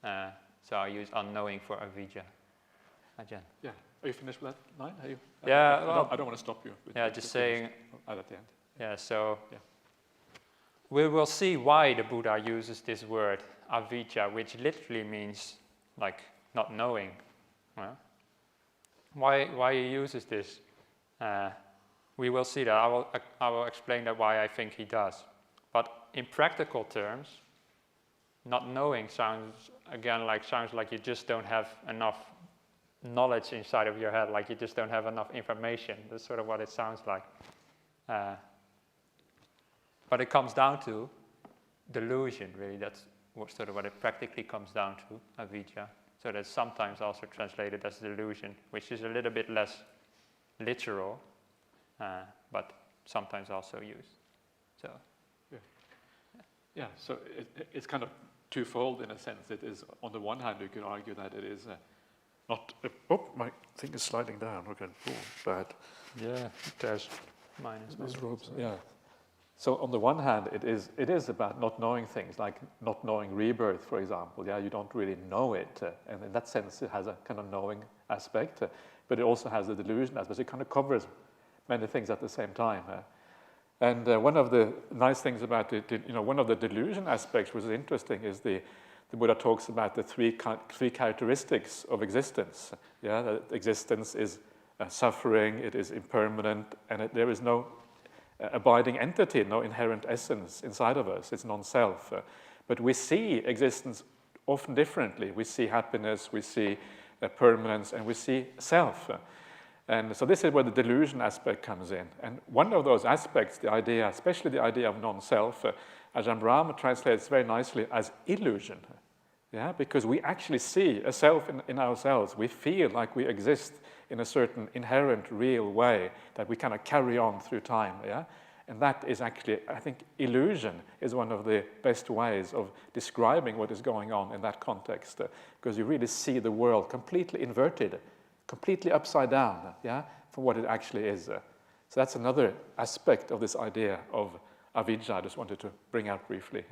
So I use unknowing for avijja. Ajahn. Yeah. Are you finished with that line? I don't want to stop you. Just saying. At the end. Yeah. So we will see why the Buddha uses this word avijja, which literally means like not knowing. Why he uses this? We will see that. I will explain that why I think he does. But in practical terms, not knowing sounds like you just don't have enough knowledge inside of your head, like you just don't have enough information. That's sort of what it sounds like. But it comes down to delusion, really. That's sort of what it practically comes down to, avijja. So that's sometimes also translated as delusion, which is a little bit less literal, but sometimes also used. So, yeah. So it's kind of twofold in a sense. It is, on the one hand, you could argue that it is not. My thing is sliding down. Okay, bad. yeah, there's mine as well. These robes, yeah. So on the one hand, it is about not knowing things, like not knowing rebirth, for example. Yeah, you don't really know it, and in that sense, it has a kind of knowing aspect, but it also has a delusion aspect. It kind of covers many things at the same time. And one of the nice things about it, one of the delusion aspects, which is interesting, is the Buddha talks about the three characteristics of existence. Yeah, that existence is suffering, it is impermanent, and there is no abiding entity, no inherent essence inside of us. It's non-self. But we see existence often differently. We see happiness, we see permanence, and we see self. And so this is where the delusion aspect comes in. And one of those aspects, the idea, especially the idea of non-self, Ajahn Brahmali translates very nicely as illusion. Yeah, because we actually see a self in ourselves. We feel like we exist in a certain inherent, real way that we kind of carry on through time. Yeah, and that is actually, I think, illusion is one of the best ways of describing what is going on in that context, because you really see the world completely inverted, completely upside down. Yeah, from what it actually is. So that's another aspect of this idea of avijja. I just wanted to bring out briefly.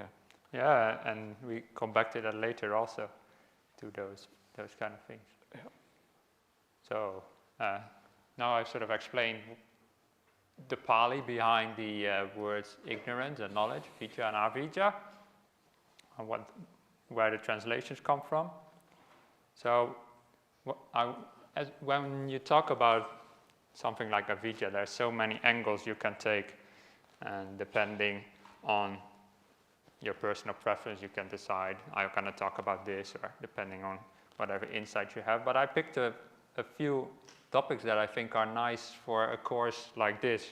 Yeah, and we come back to that later also, to those kind of things. Yeah. So now I've sort of explained the Pali behind the words ignorance and knowledge, vijja and avijja, and where the translations come from. So when you talk about something like avijja, there's so many angles you can take, and depending on your personal preference, you can decide, I'm going to talk about this, or depending on whatever insight you have. But I picked a few topics that I think are nice for a course like this,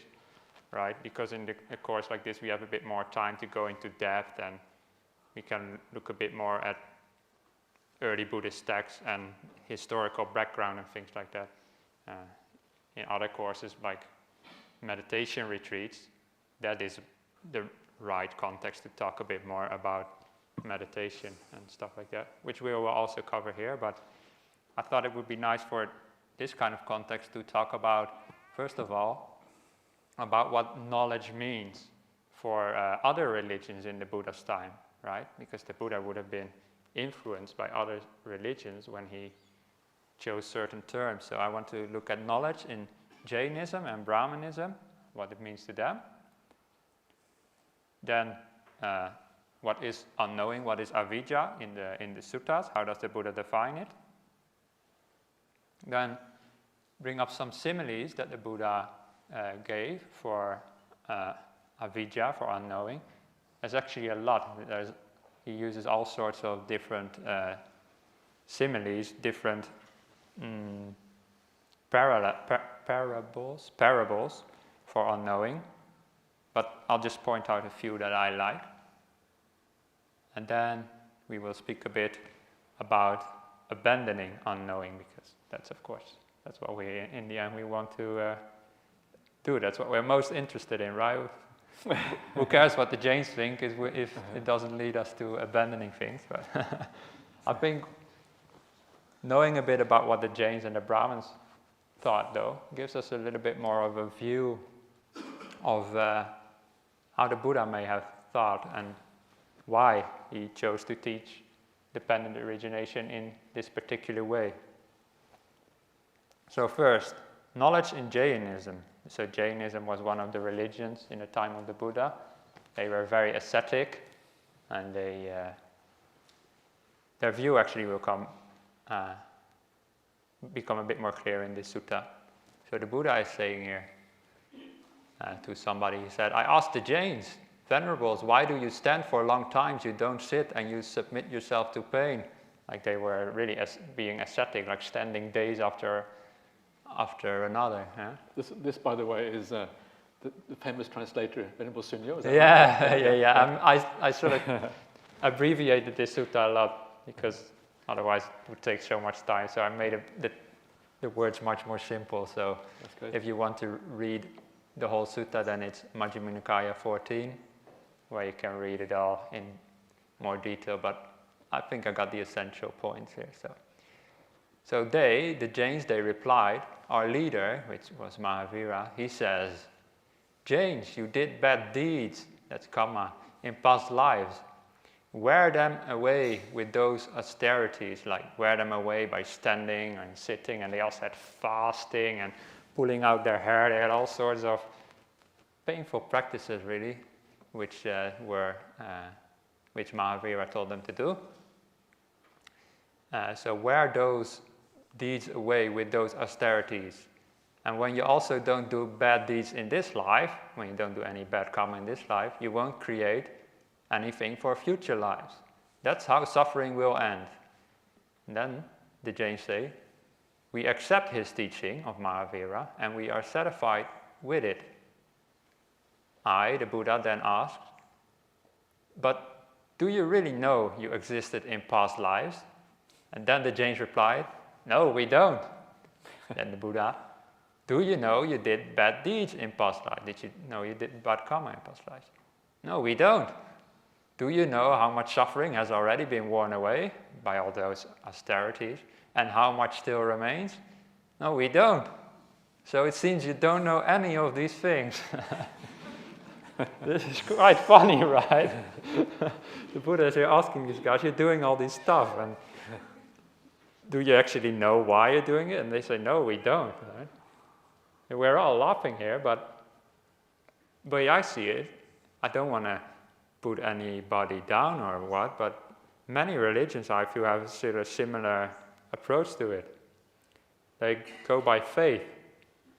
right? Because in a course like this, we have a bit more time to go into depth, and we can look a bit more at early Buddhist texts and historical background and things like that. In other courses, like meditation retreats, that is the right context to talk a bit more about meditation and stuff like that, which we will also cover here. But I thought it would be nice for this kind of context to talk about, first of all, about what knowledge means for other religions in the Buddha's time, right? Because the Buddha would have been influenced by other religions when he chose certain terms. So I want to look at knowledge in Jainism and Brahmanism, what it means to them. Then what is unknowing, what is avijja in the suttas, how does the Buddha define it? Then bring up some similes that the Buddha gave for avijja, for unknowing. There's actually a lot. He uses all sorts of different similes, different parables for unknowing. But I'll just point out a few that I like. And then we will speak a bit about abandoning unknowing, because that's, of course, that's what we, in the end, we want to do. That's what we're most interested in, right? Who cares what the Jains think if it doesn't lead us to abandoning things? But I think knowing a bit about what the Jains and the Brahmins thought, though, gives us a little bit more of a view of how the Buddha may have thought and why he chose to teach dependent origination in this particular way. So first, knowledge in Jainism. So Jainism was one of the religions in the time of the Buddha. They were very ascetic, and their view actually will become a bit more clear in this sutta. So the Buddha is saying here to somebody, he said, I asked the Jains, Venerables, why do you stand for long times, you don't sit, and you submit yourself to pain? Like they were really being ascetic, like standing days after another. Huh? This, by the way, is the famous translator, Venerable Sunyo. Is that right? Yeah. I sort of abbreviated this sutta a lot, because otherwise it would take so much time. So I made the words much more simple. So if you want to read the whole sutta, then it's Majjhima Nikaya 14, where you can read it all in more detail, but I think I got the essential points here. So they, the Jains, they replied, our leader, which was Mahavira, he says, Jains, you did bad deeds, that's karma, in past lives. Wear them away with those austerities, like wear them away by standing and sitting, and they also had fasting and pulling out their hair. They had all sorts of painful practices, really, which Mahavira told them to do. So wear those deeds away with those austerities. And when you also don't do bad deeds in this life, when you don't do any bad karma in this life, you won't create anything for future lives. That's how suffering will end. And then the Jains say, we accept his teaching of Mahavira and we are satisfied with it. I, the Buddha, then asked, but do you really know you existed in past lives? And then the Jains replied, no, we don't. Then the Buddha, do you know you did bad deeds in past lives? Did you know you did bad karma in past lives? No, we don't. Do you know how much suffering has already been worn away by all those austerities and how much still remains? No, we don't. So it seems you don't know any of these things. This is quite funny, right? The Buddha is here asking these guys, you're doing all this stuff, and do you actually know why you're doing it? And they say, no, we don't. Right? And we're all laughing here, but the way I see it, I don't want to put anybody down or what, but many religions, I feel, have a sort of similar approach to it. They go by faith.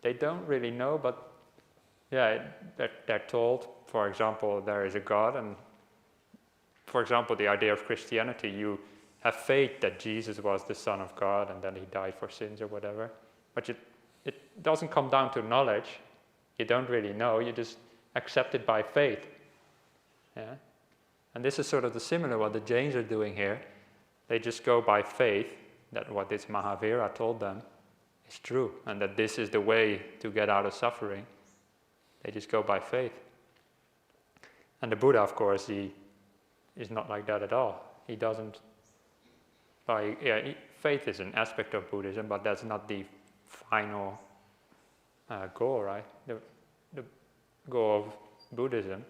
They don't really know, but yeah, they're told, for example, there is a God, and for example, the idea of Christianity, you have faith that Jesus was the Son of God and then he died for sins or whatever. But it doesn't come down to knowledge. You don't really know, you just accept it by faith. Yeah? And this is sort of the similar what the Jains are doing here. They just go by faith that what this Mahavira told them is true and that this is the way to get out of suffering. They just go by faith. And the Buddha, of course, he is not like that at all. He doesn't... faith is an aspect of Buddhism, but that's not the final goal, right? The goal of Buddhism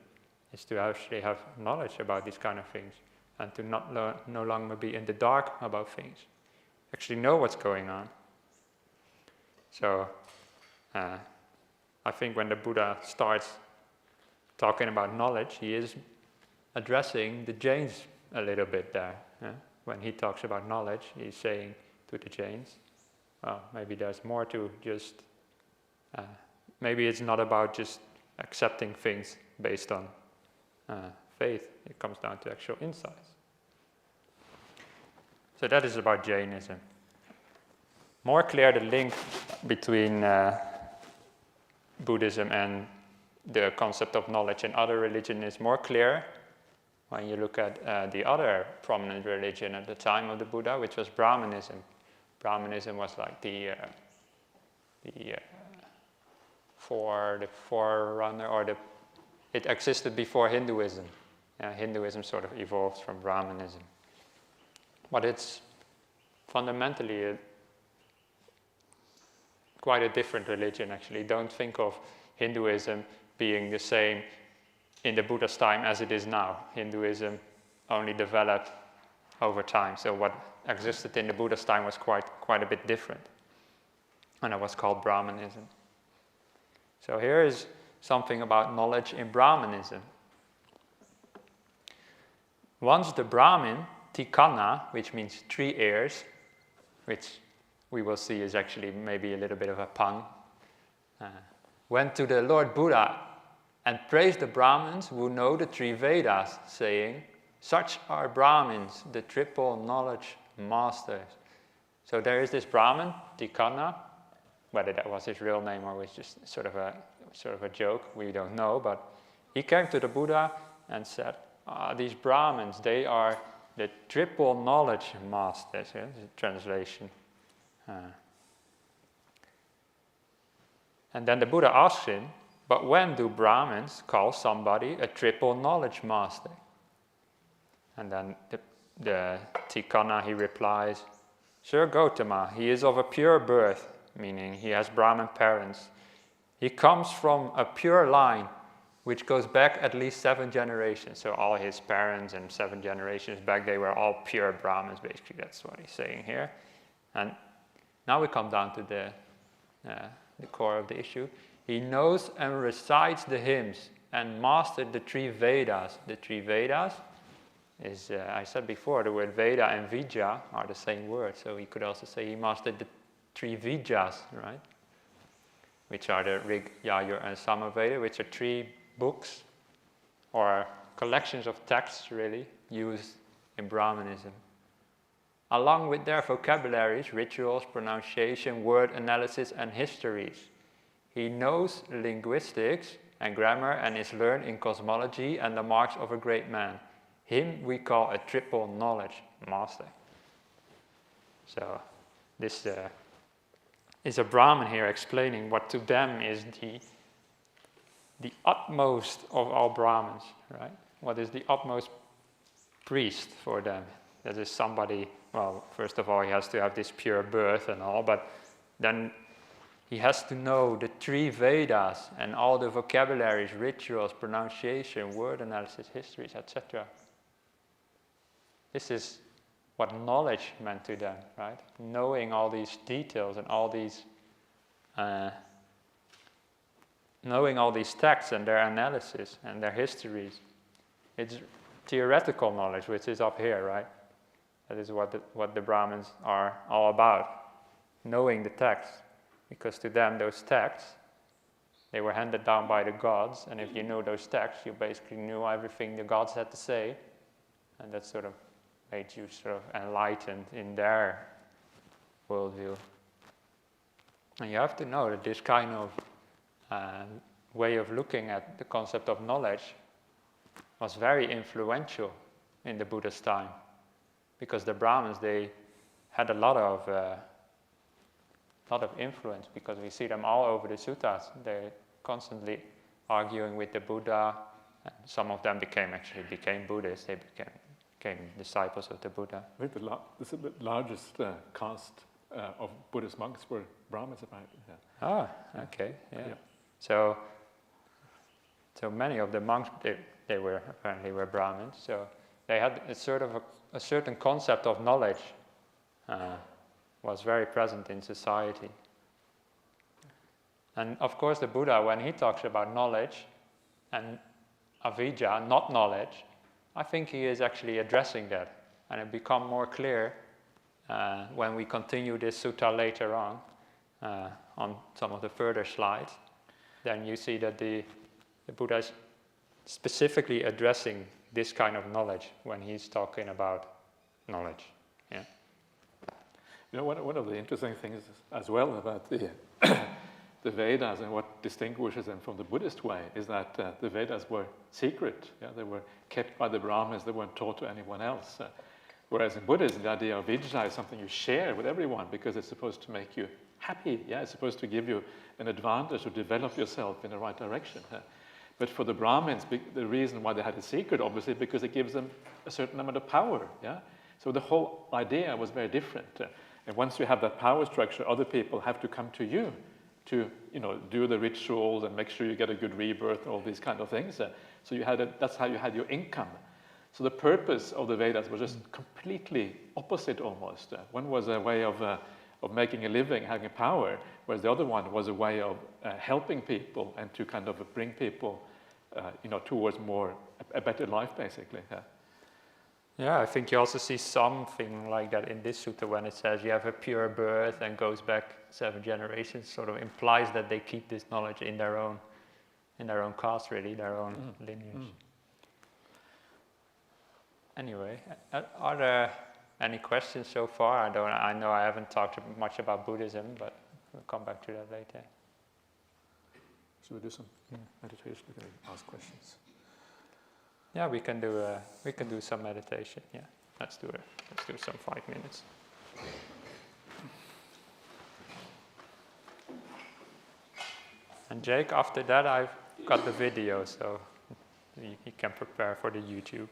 is to actually have knowledge about these kind of things and to no longer be in the dark about things. Actually know what's going on. So, I think when the Buddha starts talking about knowledge, he is addressing the Jains a little bit there. Yeah? When he talks about knowledge, he's saying to the Jains, well, maybe there's more to just, maybe it's not about just accepting things based on faith. It comes down to actual insights. So that is about Jainism. More clear, the link between Buddhism and the concept of knowledge in other religion is more clear when you look at the other prominent religion at the time of the Buddha, which was Brahmanism. Brahmanism was like the forerunner, or it existed before Hinduism. Hinduism sort of evolved from Brahmanism. But it's fundamentally quite a different religion, actually. Don't think of Hinduism being the same in the Buddha's time as it is now. Hinduism only developed over time. So what existed in the Buddha's time was quite a bit different. And it was called Brahmanism. So here is something about knowledge in Brahmanism. Once the Brahmin, Tikana, which means 3 ears, which we will see is actually maybe a little bit of a pun, went to the Lord Buddha and praised the Brahmins who know the 3 Vedas, saying, such are Brahmins, the triple knowledge masters. So there is this Brahmin, Tikana, whether that was his real name or was just sort of a joke, we don't know, but he came to the Buddha and said, these Brahmins, they are the triple knowledge masters, the translation. And then the Buddha asked him, but when do Brahmins call somebody a triple knowledge master? And then the Tikana, he replies, Sir Gautama, he is of a pure birth, meaning he has Brahmin parents. He comes from a pure line, which goes back at least 7 generations. So all his parents and 7 generations back, they were all pure Brahmins, basically. That's what he's saying here. And now we come down to the core of the issue. He knows and recites the hymns and mastered the 3 Vedas. The 3 Vedas is, I said before, the word Veda and Vidya are the same word. So he could also say he mastered the 3 Vidyas, right? Which are the Rig, Yajur, and Samaveda, which are 3 books or collections of texts, really, used in Brahmanism. Along with their vocabularies, rituals, pronunciation, word analysis, and histories. He knows linguistics and grammar and is learned in cosmology and the marks of a great man. Him we call a triple knowledge master. So this is a Brahmin here explaining what to them is the utmost of all Brahmins, right? What is the utmost priest for them? That is somebody, well, first of all, he has to have this pure birth and all, but then he has to know the 3 Vedas and all the vocabularies, rituals, pronunciation, word analysis, histories, etc. This is what knowledge meant to them, right? Knowing all these details and all these knowing all these texts and their analysis and their histories. It's theoretical knowledge, which is up here, right? That is what the Brahmins are all about, knowing the texts. Because to them, those texts, they were handed down by the gods, and if you knew those texts, you basically knew everything the gods had to say, and that sort of made you sort of enlightened in their worldview. And you have to know that this kind of way of looking at the concept of knowledge was very influential in the Buddha's time, because the Brahmins, they had a lot of influence, because we see them all over the suttas. They're constantly arguing with the Buddha, and some of them became Buddhists. They became disciples of the Buddha. I think the largest caste of Buddhist monks were Brahmins, apparently. Yeah. Ah, okay, yeah. So many of the monks, they were apparently Brahmins. So they had a certain concept of knowledge was very present in society. And of course, the Buddha, when he talks about knowledge and avidya, not knowledge, I think he is actually addressing that, and it becomes more clear when we continue this sutta later on some of the further slides. Then you see that the Buddha is specifically addressing this kind of knowledge when he's talking about knowledge. Yeah. You know, one of the interesting things as well about the Vedas and what distinguishes them from the Buddhist way is that the Vedas were secret. Yeah? They were kept by the Brahmins. They weren't taught to anyone else. Whereas in Buddhism, the idea of vidya is something you share with everyone because it's supposed to make you happy. Yeah, it's supposed to give you an advantage to develop yourself in the right direction. But for the Brahmins, the reason why they had a secret, obviously, because it gives them a certain amount of power. Yeah, so the whole idea was very different. And once you have that power structure, other people have to come to you to, do the rituals and make sure you get a good rebirth, all these kind of things. So that's how you had your income. So the purpose of the Vedas was just completely opposite almost. One was a way of making a living, having power, whereas the other one was a way of helping people and to kind of bring people, towards a better life, basically. Yeah, I think you also see something like that in this sutta when it says you have a pure birth and goes back 7 generations. Sort of implies that they keep this knowledge in their own caste, really, their own lineage. Anyway, are there any questions so far? I know I haven't talked much about Buddhism, but we'll come back to that later. Should we do some meditation? We can ask questions. Yeah, we can do some meditation. Yeah, let's do it. Let's do some 5 minutes. And Jake, after that, got the video, so you can prepare for the YouTube.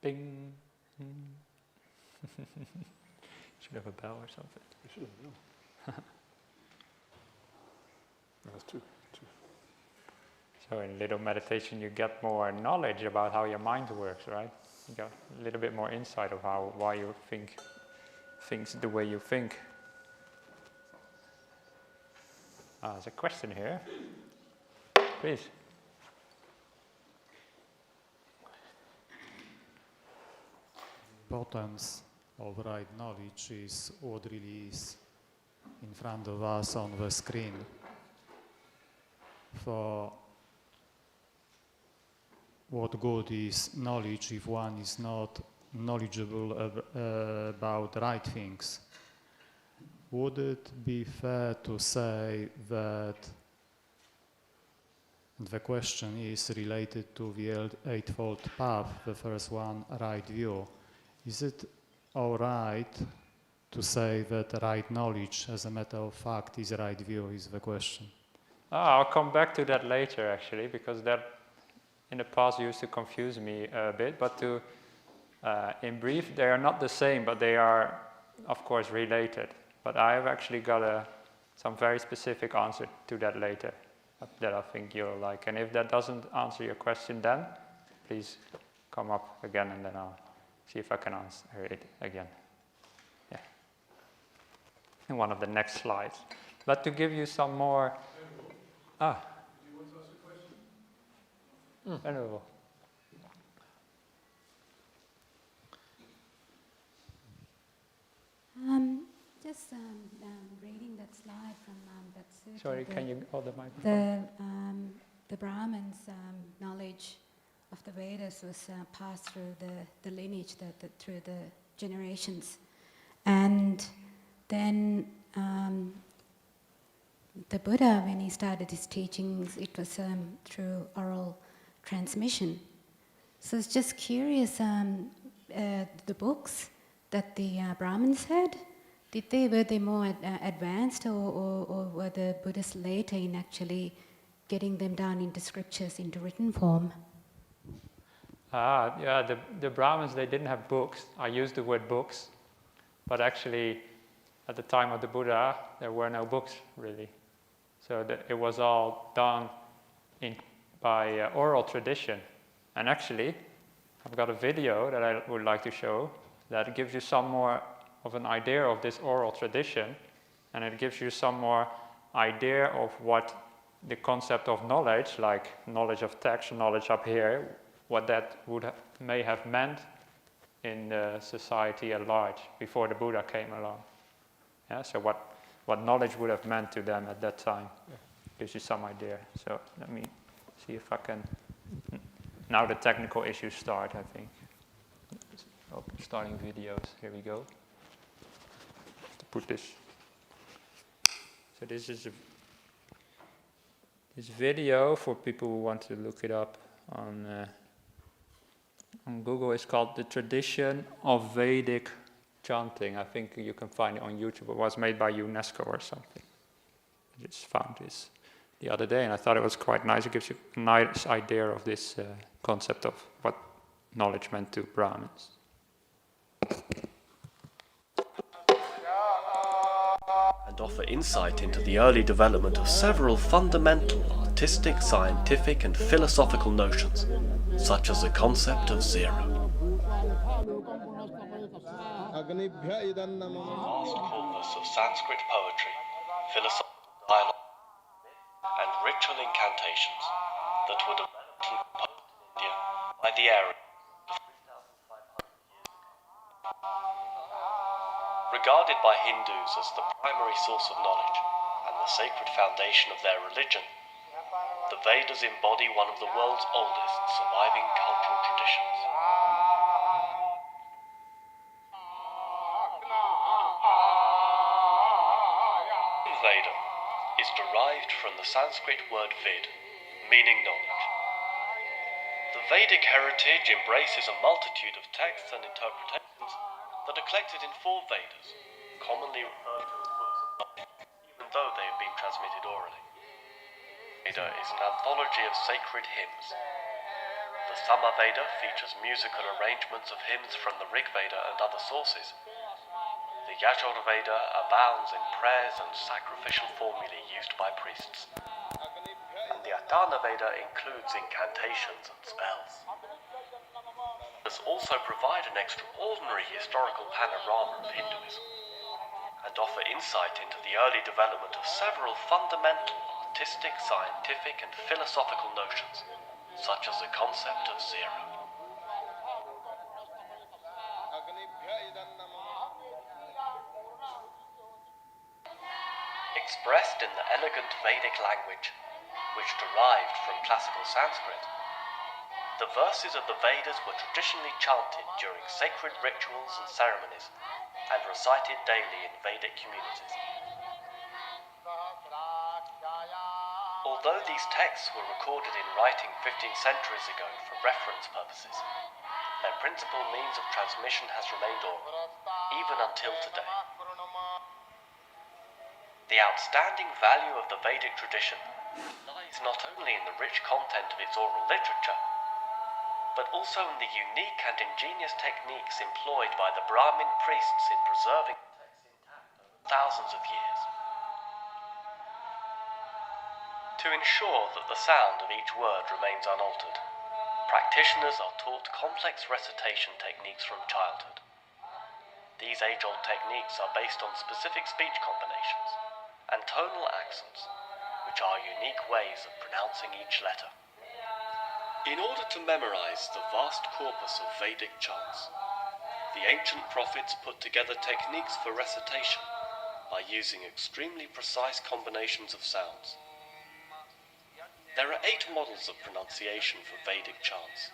Ding. Should have a bell or something. We should have, no. That's true. So in little meditation you get more knowledge about how your mind works, right? You got a little bit more insight of why you think things the way you think. There's a question here. Please. Importance of right knowledge is what really is in front of us on the screen. For what good is knowledge if one is not knowledgeable about right things? Would it be fair to say that the question is related to the Eightfold Path, the first one, right view? Is it all right to say that right knowledge, as a matter of fact, is right view, is the question? I'll come back to that later, actually, because that in the past used to confuse me a bit. But in brief, they are not the same, but they are, of course, related. But I have actually got some very specific answer to that later that I think you'll like. And if that doesn't answer your question then, please come up again and then I'll see if I can answer it again. Yeah. In one of the next slides. But to give you some more... Do you want to ask a question? Venerable. Just reading that slide from that sutta. Sorry, can you hold the microphone? The Brahmins' knowledge of the Vedas was passed through the lineage, through the generations. And then the Buddha, when he started his teachings, it was through oral transmission. So it's just curious, the books that the Brahmins had, were they more advanced or were the Buddhists later in actually getting them down into scriptures, into written form? Yeah, the Brahmins, they didn't have books. I used the word books, but actually at the time of the Buddha, there were no books really. So it was all done by oral tradition. And actually, I've got a video that I would like to show that gives you some more of an idea of this oral tradition, and it gives you some more idea of what the concept of knowledge, like knowledge of text, knowledge up here, what that may have meant in the society at large before the Buddha came along. Yeah, so what knowledge would have meant to them at that time. Gives you some idea. So let me see if I can... Now the technical issues start, I think. Oh, starting videos, here we go. To put this. So this is this video for people who want to look it up on Google. It's called The Tradition of Vedic Chanting. I think you can find it on YouTube. It was made by UNESCO or something. I just found this the other day and I thought it was quite nice. It gives you a nice idea of this concept of what knowledge meant to Brahmins. And offer insight into the early development of several fundamental artistic, scientific and philosophical notions, such as the concept of zero. Vast corpus of Sanskrit poetry, philosophical dialogue, and ritual incantations that were developed and composed in India by the Aryans. Regarded by Hindus as the primary source of knowledge and the sacred foundation of their religion, the Vedas embody one of the world's oldest surviving cultural traditions. Veda is derived from the Sanskrit word vid, meaning knowledge. The Vedic heritage embraces a multitude of texts and interpretations that are collected in 4 Vedas, commonly referred to as books of knowledge, even though they have been transmitted orally. Veda is an anthology of sacred hymns. The The Samaveda features musical arrangements of hymns from the Rig Veda and other sources. The Yajurveda abounds in prayers and sacrificial formulae used by priests. And the Atharva Veda includes incantations and spells. This also provide an extraordinary historical panorama of Hinduism and offer insight into the early development of several fundamental artistic, scientific and philosophical notions, such as the concept of zero. Expressed in the elegant Vedic language, which derived from classical Sanskrit, the verses of the Vedas were traditionally chanted during sacred rituals and ceremonies and recited daily in Vedic communities. Although these texts were recorded in writing 15 centuries ago for reference purposes, their principal means of transmission has remained oral, even until today. The outstanding value of the Vedic tradition lies not only in the rich content of its oral literature, but also in the unique and ingenious techniques employed by the Brahmin priests in preserving the text intact over thousands of years. To ensure that the sound of each word remains unaltered, practitioners are taught complex recitation techniques from childhood. These age-old techniques are based on specific speech combinations and tonal accents, which are unique ways of pronouncing each letter. In order to memorize the vast corpus of Vedic chants, the ancient prophets put together techniques for recitation by using extremely precise combinations of sounds. There are 8 models of pronunciation for Vedic chants.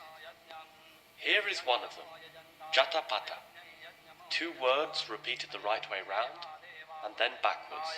Here is one of them, Jatapata. 2 words repeated the right way round, and then backwards.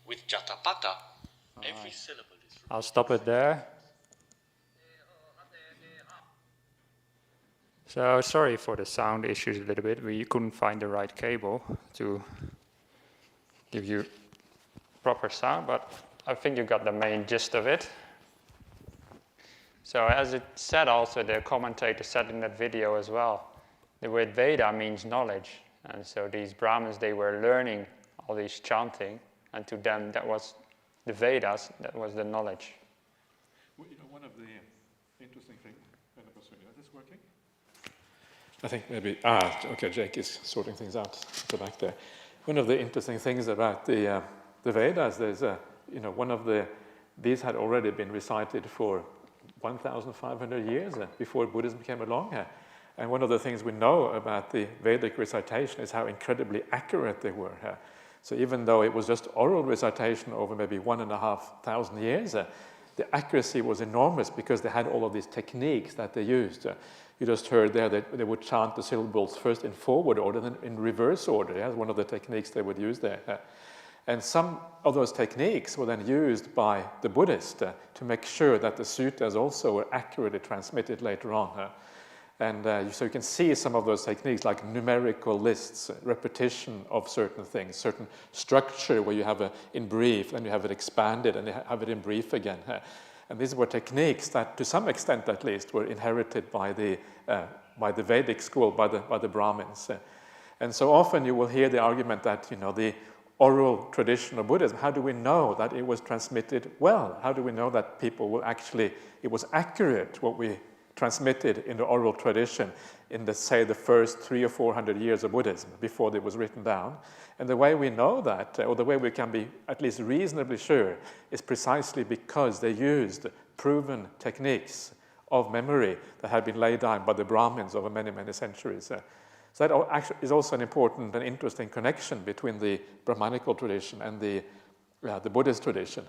With Jatapata, every syllable is... I'll stop it there. So sorry for the sound issues a little bit. We couldn't find the right cable to give you proper sound, but I think you got the main gist of it. So as it said also, the commentator said in that video as well, the word Veda means knowledge. And so these Brahmins, they were learning all these chanting, and to them that was the Vedas, that was the knowledge. Well, one of the interesting things, Venerable Sunyo, is this working? I think maybe, okay, Jake is sorting things out at the back there. One of the interesting things about the Vedas, there's one of these had already been recited for 1,500 years before Buddhism came along. And one of the things we know about the Vedic recitation is how incredibly accurate they were. So even though it was just oral recitation over maybe 1,500 years, the accuracy was enormous because they had all of these techniques that they used. You just heard there that they would chant the syllables first in forward order, then in reverse order. That's one of the techniques they would use there. And some of those techniques were then used by the Buddhists to make sure that the suttas also were accurately transmitted later on. And so you can see some of those techniques like numerical lists, repetition of certain things, certain structure where you have it in brief, and you have it expanded, and you have it in brief again. And these were techniques that, to some extent at least, were inherited by the Vedic school, by the Brahmins. And so often you will hear the argument that, the oral tradition of Buddhism, how do we know that it was transmitted well? How do we know that people will actually, it was accurate what we transmitted in the oral tradition in the first 300 or 400 years of Buddhism before it was written down? And the way we know that, or the way we can be at least reasonably sure, is precisely because they used proven techniques of memory that had been laid down by the Brahmins over many, many centuries. So that actually is also an important and interesting connection between the Brahmanical tradition and the Buddhist tradition.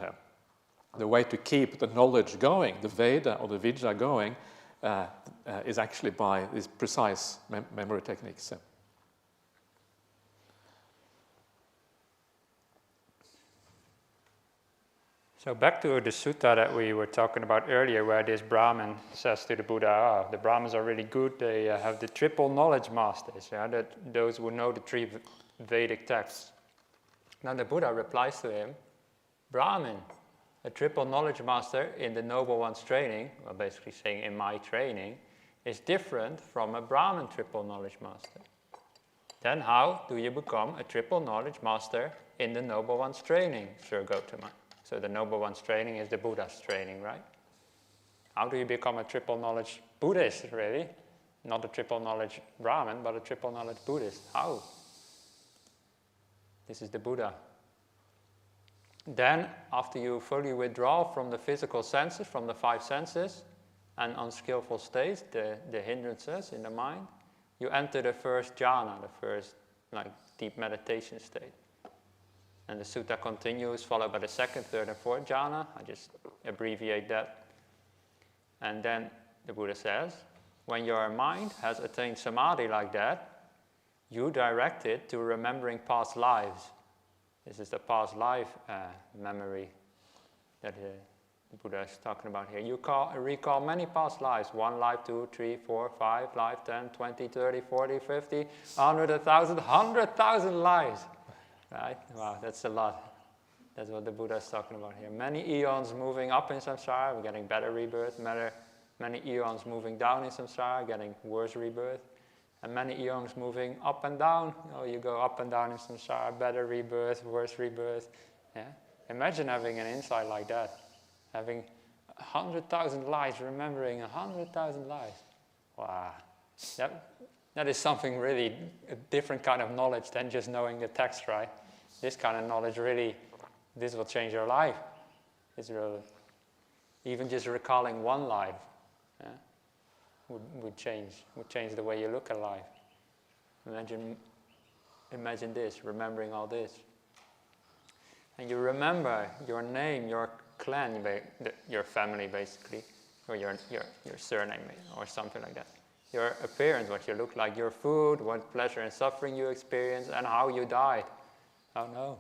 The way to keep the knowledge going, the Veda or the Vidya going, is actually by these precise memory techniques. So back to the sutta that we were talking about earlier, where this Brahmin says to the Buddha, the Brahmins are really good, they have the triple knowledge masters, those who know the three Vedic texts. Now the Buddha replies to him, Brahmin, a triple knowledge master in the Noble One's training, well basically saying in my training, is different from a Brahmin triple knowledge master. Then how do you become a triple knowledge master in the Noble One's training, Sir Gautama? So the Noble One's training is the Buddha's training, right? How do you become a triple knowledge Buddhist, really? Not a triple knowledge Brahmin, but a triple knowledge Buddhist. How? This is the Buddha. Then, after you fully withdraw from the physical senses, from the five senses, and unskillful states, the hindrances in the mind, you enter the first jhana, the first deep meditation state. And the sutta continues, followed by the second, third, and fourth jhana. I just abbreviate that. And then the Buddha says, when your mind has attained samadhi like that, you direct it to remembering past lives. This is the past life memory that the Buddha is talking about here. You recall many past lives, 1 life, 2, 3, 4, 5 life, 10, 20, 30, 40, 50, 100, 1,000, 100,000 lives. Right? Wow, that's a lot. That's what the Buddha is talking about here. Many eons moving up in samsara, we're getting better rebirth. Many eons moving down in samsara, getting worse rebirth. And many eons moving up and down. You go up and down in samsara, better rebirth, worse rebirth. Yeah? Imagine having an insight like that. Having 100,000 lives, remembering 100,000 lives. Wow. That is something really, a different kind of knowledge than just knowing the text, right? This kind of knowledge really, this will change your life. It's really, even just recalling one life would change the way you look at life. Imagine this, remembering all this. And you remember your name, your clan, your family basically, or your surname or something like that. Your appearance, what you look like, your food, what pleasure and suffering you experience, and how you died. Oh no.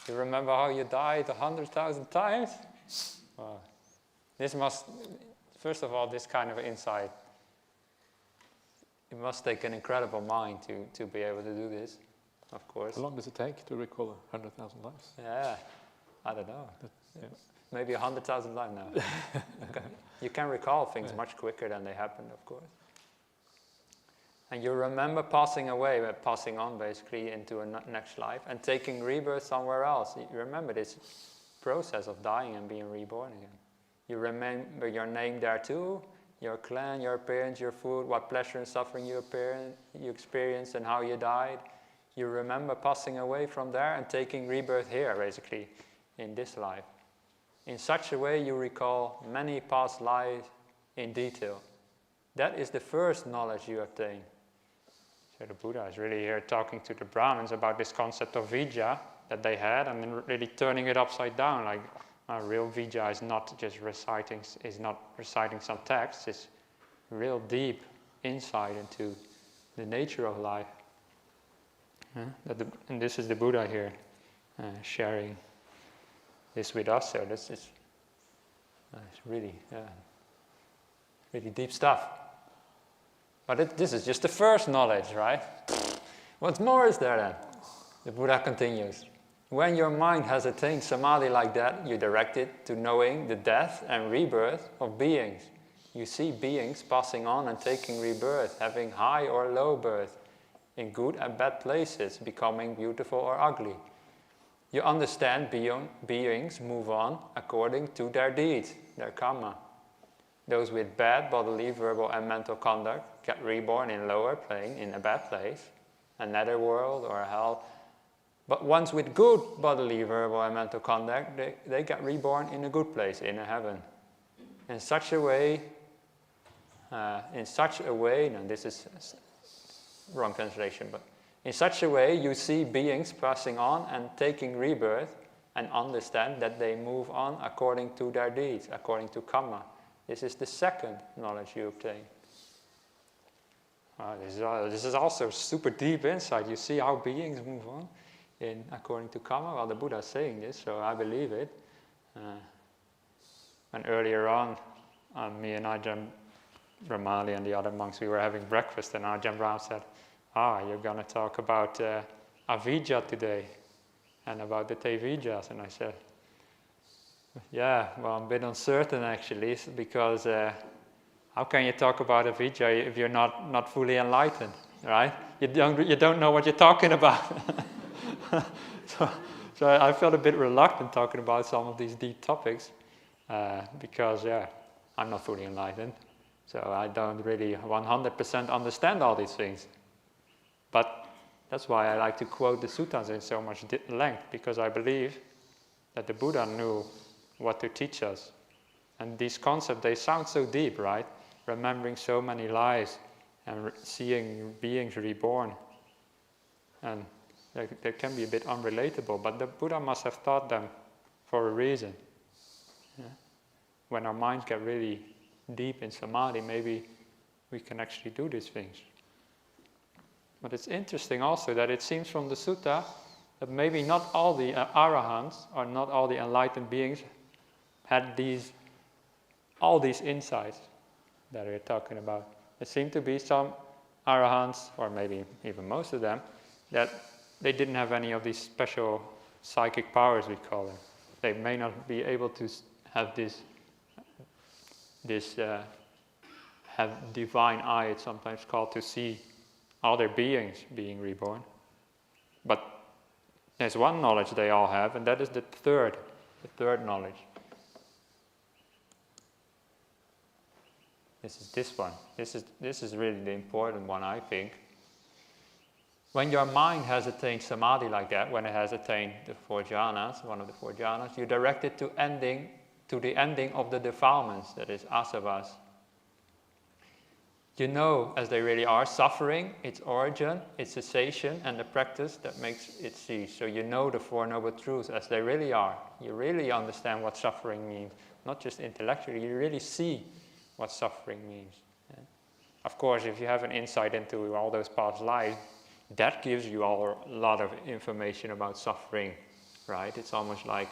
You remember how you died 100,000 times? Wow. This must, first of all, this kind of insight, it must take an incredible mind to be able to do this, of course. How long does it take to recall 100,000 lives? Yeah, I don't know. Maybe 100,000 lives now. You can recall things much quicker than they happened, of course. And you remember passing away, passing on basically into a next life and taking rebirth somewhere else. You remember this process of dying and being reborn again. You remember your name there too, your clan, your appearance, your food, what pleasure and suffering you experienced and how you died. You remember passing away from there and taking rebirth here basically in this life. In such a way you recall many past lives in detail. That is the first knowledge you obtain. So the Buddha is really here talking to the Brahmins about this concept of Vijja that they had, and then really turning it upside down. Like real Vijja is not just reciting some texts. It's real deep insight into the nature of life. And this is the Buddha here sharing this with us. So this is it's really deep stuff. But this is just the first knowledge, right? What more is there then? The Buddha continues. When your mind has attained samadhi like that, you direct it to knowing the death and rebirth of beings. You see beings passing on and taking rebirth, having high or low birth, in good and bad places, becoming beautiful or ugly. You understand beings move on according to their deeds, their karma. Those with bad bodily, verbal, and mental conduct get reborn in lower plane, in a bad place, a netherworld or hell. But ones with good bodily, verbal, and mental conduct, they get reborn in a good place, in a heaven. In such a way, now this is wrong translation, but in such a way you see beings passing on and taking rebirth and understand that they move on according to their deeds, according to karma. This is the second knowledge you obtain. This is also super deep insight. You see how beings move on according to karma. Well, the Buddha is saying this, so I believe it. And earlier on, me and Ajahn Brahmali and the other monks, we were having breakfast, and Ajahn Brahm said, you're going to talk about avijja today, and about the Tevijas. And I said, yeah, well, I'm a bit uncertain actually, because how can you talk about avijja if you're not fully enlightened, right? You don't know what you're talking about. So I felt a bit reluctant talking about some of these deep topics, because I'm not fully enlightened, so I don't really 100% understand all these things. But that's why I like to quote the suttas in so much length, because I believe that the Buddha knew what to teach us. And these concepts, they sound so deep, right? Remembering so many lives and seeing beings reborn. And they can be a bit unrelatable, but the Buddha must have taught them for a reason. Yeah? When our minds get really deep in samadhi, maybe we can actually do these things. But it's interesting also that it seems from the sutta that maybe not all the arahants, or not all the enlightened beings, had all these insights that we're talking about. There seem to be some arahants, or maybe even most of them, that they didn't have any of these special psychic powers, we call them. They may not be able to have have divine eye, it's sometimes called, to see other beings being reborn. But there's one knowledge they all have, and that is the third knowledge. This is this one. This is really the important one, I think. When your mind has attained samadhi like that, when it has attained the 4 jhanas, one of the 4 jhanas, you direct it to the ending of the defilements, that is asavas. You know, as they really are, suffering, its origin, its cessation, and the practice that makes it cease. So you know the 4 noble truths as they really are. You really understand what suffering means, not just intellectually, you really see what suffering means. Yeah. Of course, if you have an insight into all those past lives, that gives you a lot of information about suffering, right? It's almost like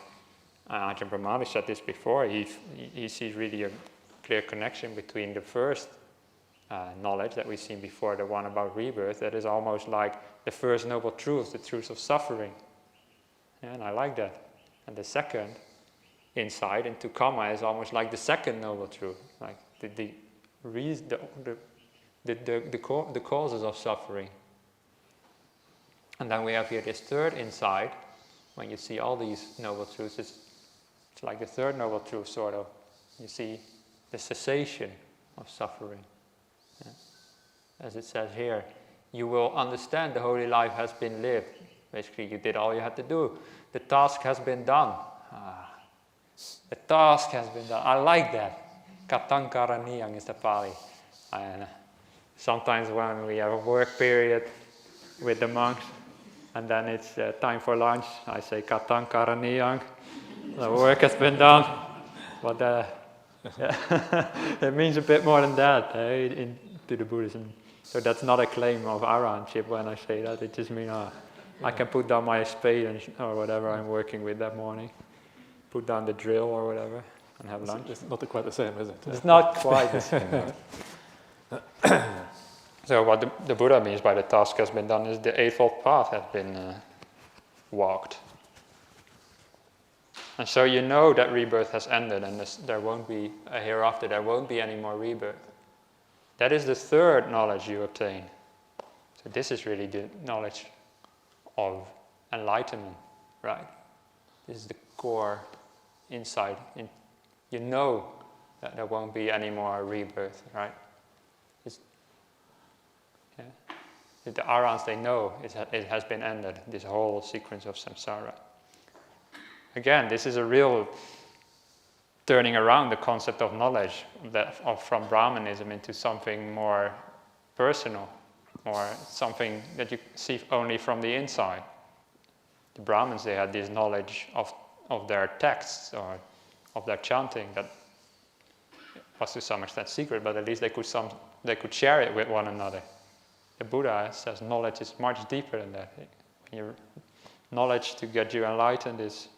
Ajahn Brahmali said this before. He sees really a clear connection between the first knowledge that we've seen before, the one about rebirth, that is almost like the first noble truth, the truth of suffering. Yeah, and I like that. And the second insight into karma is almost like the second noble truth, like the causes of suffering. And then we have here this third insight. When you see all these noble truths, it's like the third noble truth, sort of. You see the cessation of suffering. Yeah. As it says here, you will understand the holy life has been lived. Basically, you did all you had to do. The task has been done. The task has been done. I like that. Katankaraniyang is the Pali. And sometimes when we have a work period with the monks, and then it's time for lunch, I say Katankaraniyang. The work has been done. But it means a bit more than that to the Buddhism. So that's not a claim of arahantship when I say that. It just means I can put down my spade or whatever I'm working with that morning. Put down the drill or whatever and have lunch. It's not quite the same, is it? It's not quite the same. So what the Buddha means by the task has been done is the Eightfold Path has been walked. And so you know that rebirth has ended and there won't be a hereafter, there won't be any more rebirth. That is the third knowledge you obtain. So this is really the knowledge of enlightenment, right? This is the core insight. You know that there won't be any more rebirth, right? The arahants, they know it has been ended, this whole sequence of samsara. Again, this is a real turning around the concept of knowledge from Brahmanism into something more personal, or something that you see only from the inside. The Brahmins, they had this knowledge of their texts or of their chanting that was to some extent secret, but at least they could share it with one another. The Buddha says knowledge is much deeper than that. Your knowledge to get you enlightened is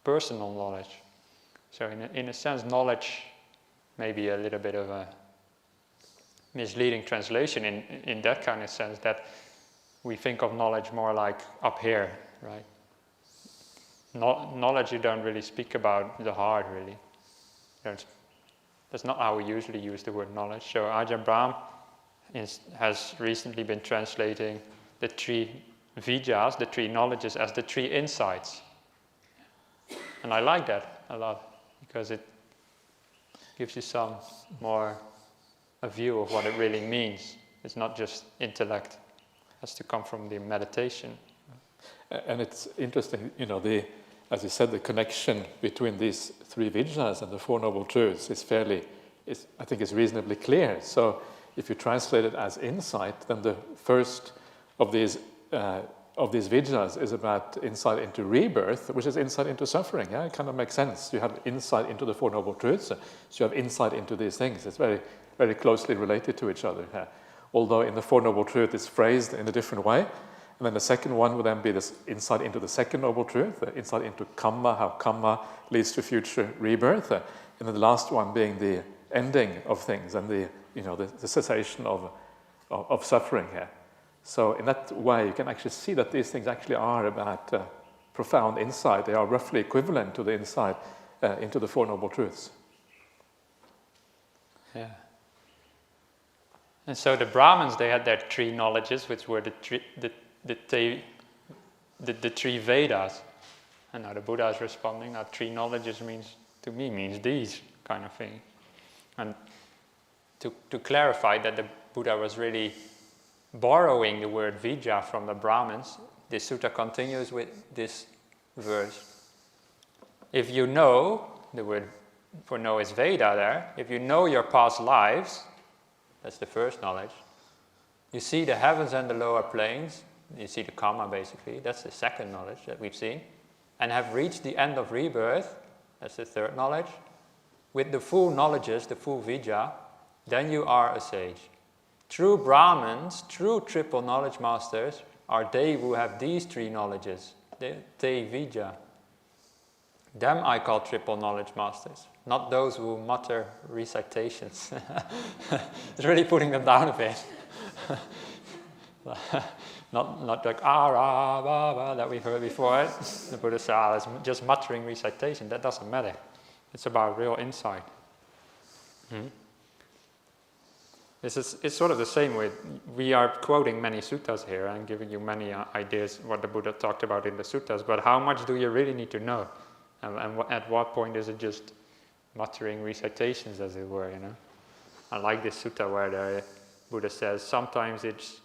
personal knowledge. So in a sense, knowledge may be a little bit of a misleading translation in that kind of sense, that we think of knowledge more like up here, right? Knowledge you don't really speak about the heart, really. That's not how we usually use the word knowledge. So Ajahn Brahm has recently been translating the 3 vijas, the 3 knowledges, as the 3 insights. And I like that a lot, because it gives you some more a view of what it really means. It's not just intellect. It has to come from the meditation. And it's interesting, as you said, the connection between these 3 vijas and the 4 Noble Truths I think is reasonably clear. So if you translate it as insight, then the first of these vijas is about insight into rebirth, which is insight into suffering. Yeah, it kind of makes sense. You have insight into the 4 Noble Truths, so you have insight into these things. It's very, very closely related to each other. Although in the 4 Noble Truths it's phrased in a different way. And then the second one would then be this insight into the second Noble Truth, the insight into karma, how karma leads to future rebirth. And then the last one being the ending of things and the cessation of suffering here. So in that way, you can actually see that these things actually are about profound insight. They are roughly equivalent to the insight into the 4 Noble Truths. Yeah. And so the Brahmins, they had their 3 knowledges, which were the 3 Vedas. And now the Buddha is responding, now 3 knowledges means these kind of thing. And to clarify that the Buddha was really borrowing the word Vijja from the Brahmins, this sutta continues with this verse. If you know, the word for know is Veda there, if you know your past lives, that's the first knowledge, you see the heavens and the lower planes, you see the karma basically, that's the second knowledge that we've seen, and have reached the end of rebirth, that's the third knowledge. With the full knowledges, the full Vijja, then you are a sage. True Brahmins, true triple knowledge masters, are they who have these 3 knowledges, te Vijja. Them I call triple knowledge masters, not those who mutter recitations. It's really putting them down a bit. Not like ra, ba, ba, that we've heard before. The Buddha said, it's just muttering recitation. That doesn't matter. It's about real insight. It's sort of the same way. We are quoting many suttas here and giving you many ideas what the Buddha talked about in the suttas, but how much do you really need to know? And at what point is it just muttering recitations, as it were, I like this sutta where the Buddha says, sometimes it's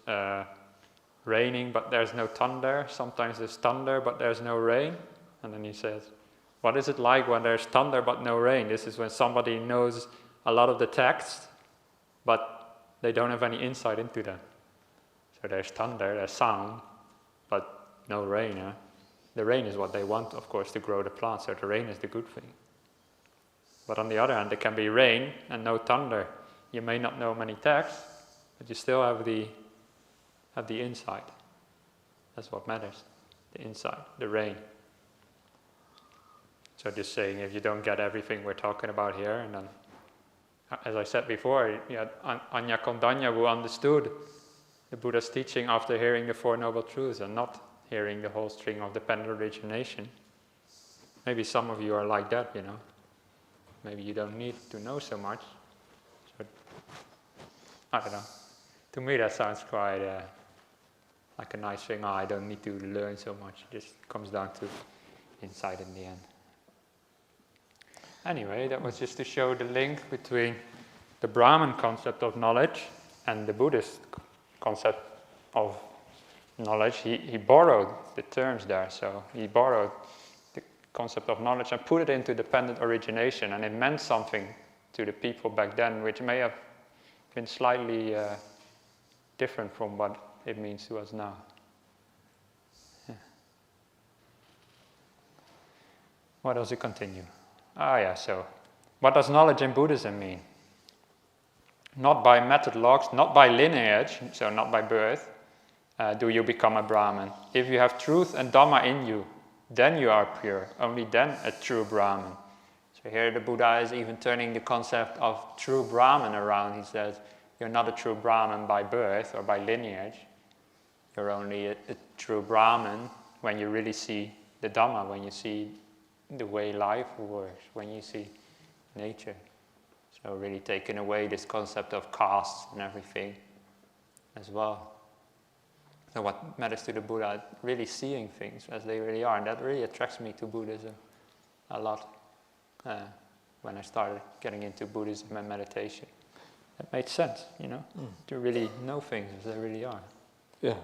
raining but there's no thunder, sometimes there's thunder but there's no rain. And then he says, what is it like when there's thunder but no rain? This is when somebody knows a lot of the text, but they don't have any insight into them. So there's thunder, there's sound, but no rain. The rain is what they want, of course, to grow the plants, so the rain is the good thing. But on the other hand, there can be rain and no thunder. You may not know many texts, but you still have the insight. That's what matters, the insight, the rain. So just saying, if you don't get everything we're talking about here, and then, as I said before, you had Anya Kondanya who understood the Buddha's teaching after hearing the 4 Noble Truths and not hearing the whole string of dependent origination. Maybe some of you are like that, Maybe you don't need to know so much. So, I don't know. To me that sounds quite like a nice thing. I don't need to learn so much. It just comes down to insight in the end. Anyway, that was just to show the link between the Brahman concept of knowledge and the Buddhist concept of knowledge. He borrowed the terms there, so he borrowed the concept of knowledge and put it into dependent origination, and it meant something to the people back then, which may have been slightly different from what it means to us now. Yeah. What does it continue? So what does knowledge in Buddhism mean? Not by method logs, not by lineage, so not by birth, do you become a Brahmin. If you have truth and Dhamma in you, then you are pure. Only then a true Brahmin. So here the Buddha is even turning the concept of true Brahman around. He says, you're not a true Brahman by birth or by lineage. You're only a true Brahman when you really see the Dhamma, when you see the way life works, when you see nature. So really taking away this concept of castes and everything as well. So what matters to the Buddha, really seeing things as they really are. And that really attracts me to Buddhism a lot when I started getting into Buddhism and meditation. It made sense, to really know things as they really are. Yeah,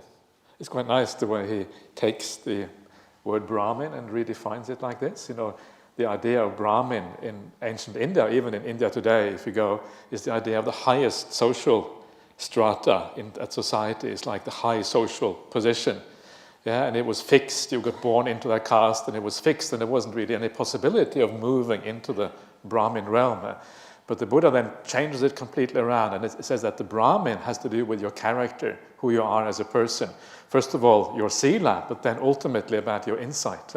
it's quite nice the way he takes the word Brahmin and redefines it like this. The idea of Brahmin in ancient India, even in India today, if you go, is the idea of the highest social strata in that society. It's like the high social position. Yeah, and it was fixed. You got born into that caste and it was fixed, and there wasn't really any possibility of moving into the Brahmin realm. But the Buddha then changes it completely around, and it says that the Brahmin has to do with your character, who you are as a person. First of all, your sila, but then ultimately about your insight.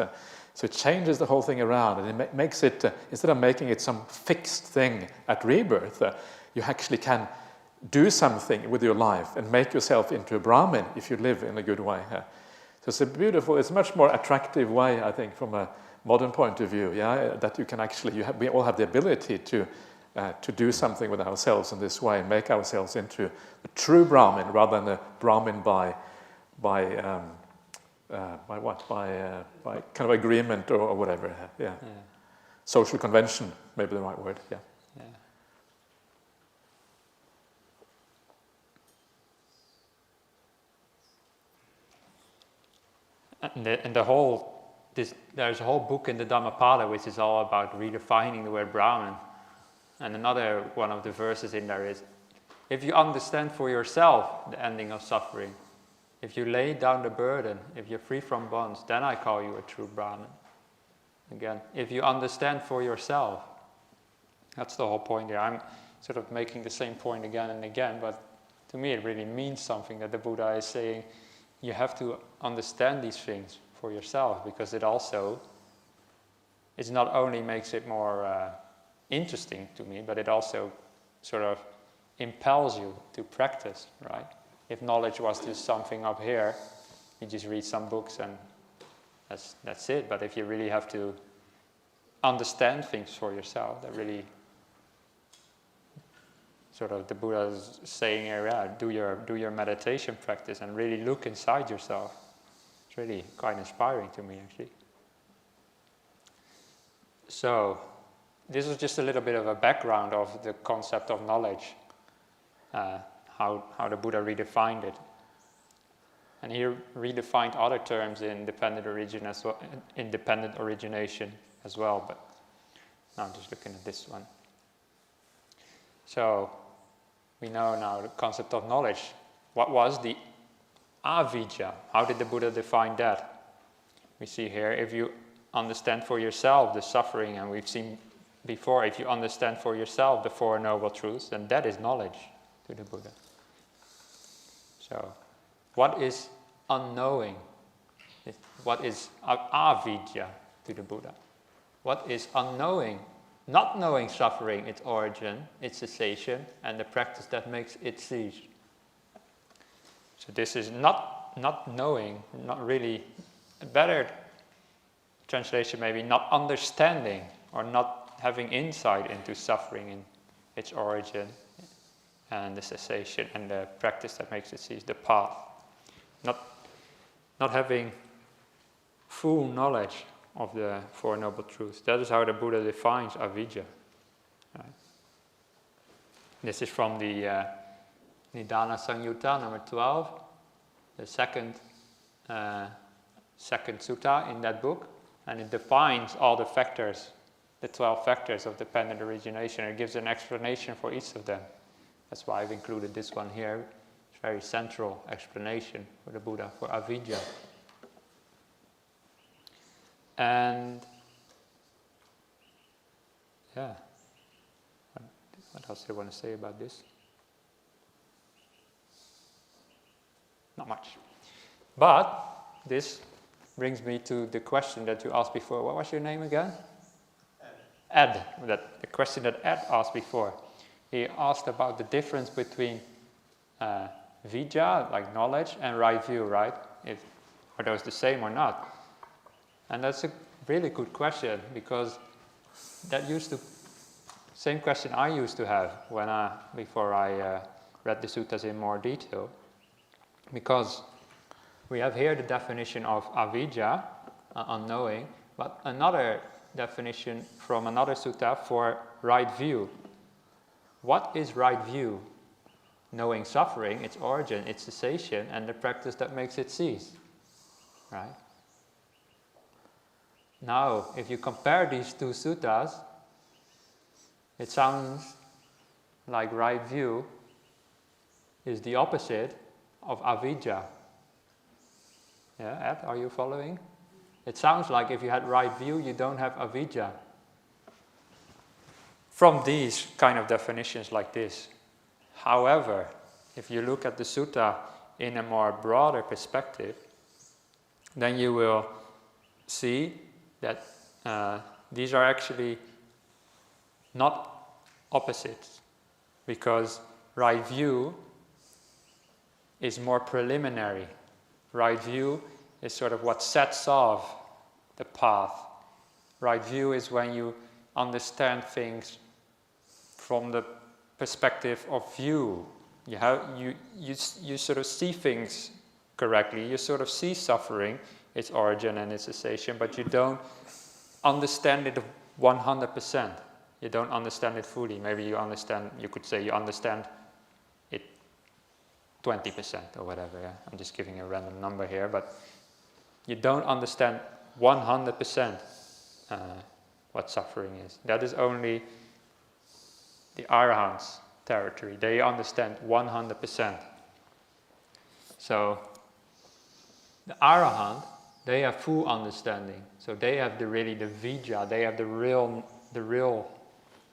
So it changes the whole thing around, and it makes it, instead of making it some fixed thing at rebirth, you actually can do something with your life and make yourself into a Brahmin if you live in a good way. So it's it's a much more attractive way, I think, from a modern point of view, that you can actually, we all have the ability to do something with ourselves in this way, make ourselves into a true Brahmin rather than a Brahmin by kind of agreement or whatever. Yeah. Social convention, maybe the right word. Yeah. And there's a whole book in the Dhammapada which is all about redefining the word Brahman. And another one of the verses in there is, if you understand for yourself the ending of suffering, if you lay down the burden, if you're free from bonds, then I call you a true Brahman. Again, if you understand for yourself, that's the whole point here. I'm sort of making the same point again and again, but to me it really means something that the Buddha is saying. You have to understand these things for yourself, because it not only makes it more interesting to me, but it also sort of impels you to practice, right? If knowledge was just something up here, you just read some books and that's it. But if you really have to understand things for yourself, that really sort of the Buddha is saying here, do your meditation practice and really look inside yourself. It's really quite inspiring to me, actually. So this is just a little bit of a background of the concept of knowledge, how the Buddha redefined it. And he redefined other terms in dependent origination as well, but now I'm just looking at this one. So we know now the concept of knowledge. What was the avidya? How did the Buddha define that? We see here, if you understand for yourself the suffering, and we've seen before, if you understand for yourself the Four Noble Truths, then that is knowledge to the Buddha. So, what is unknowing? What is avidya to the Buddha? What is unknowing? Not knowing suffering, its origin, its cessation, and the practice that makes it cease. So this is not knowing, not really, a better translation maybe, not understanding or not having insight into suffering in its origin and the cessation and the practice that makes it cease, the path. Not having full knowledge of the Four Noble Truths. That is how the Buddha defines avidya. Right. This is from the Nidana Samyutta, number 12, the second sutta in that book, and it defines all the factors, the 12 factors of dependent origination. It gives an explanation for each of them. That's why I've included this one here. It's a very central explanation for the Buddha, for avidya. And yeah, what else do I want to say about this? Not much. But this brings me to the question that you asked before. What was your name again? Ed, the question that Ed asked before. He asked about the difference between vidya, like knowledge, and right view, right? Are those the same or not? And that's a really good question, because that same question I used to have before I read the suttas in more detail. Because we have here the definition of avidya, unknowing, but another definition from another sutta for right view. What is right view? Knowing suffering, its origin, its cessation, and the practice that makes it cease. Right? Now, if you compare these two suttas, it sounds like right view is the opposite of avidya. Yeah, Ed, are you following? It sounds like if you had right view, you don't have avidya. From these kind of definitions like this. However, if you look at the sutta in a more broader perspective, then you will see that these are actually not opposites, because right view is more preliminary. Right view is sort of what sets off the path. Right view is when you understand things from the perspective of view. You sort of see things correctly. You sort of see suffering, its origin and its cessation, but you don't understand it 100%. You don't understand it fully. Maybe you could say you understand it 20% or whatever. Yeah? I'm just giving a random number here, but you don't understand 100% what suffering is. That is only the Arahants' territory. They understand 100%. So the Arahant, they have full understanding. So they have the vidya, they have the real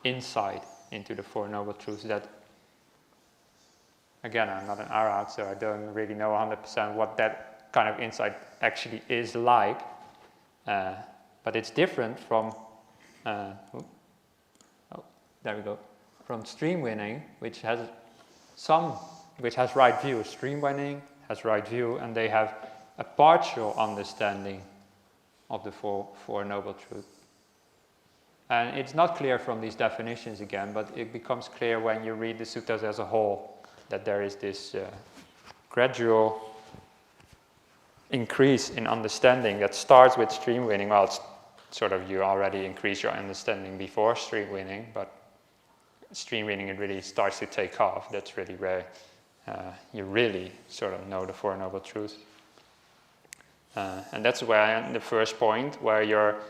insight into the Four Noble Truths. That, again, I'm not an Arahant, so I don't really know 100% what that kind of insight actually is like. But it's different from, from stream winning, which has right view. Stream winning has right view, and they have a partial understanding of the Four Noble Truths. And it's not clear from these definitions again, but it becomes clear when you read the suttas as a whole, that there is this gradual increase in understanding that starts with stream winning. Well, it's sort of you already increase your understanding before stream winning, but stream winning, it really starts to take off. That's really where you really sort of know the Four Noble Truths. And that's where the first point, where your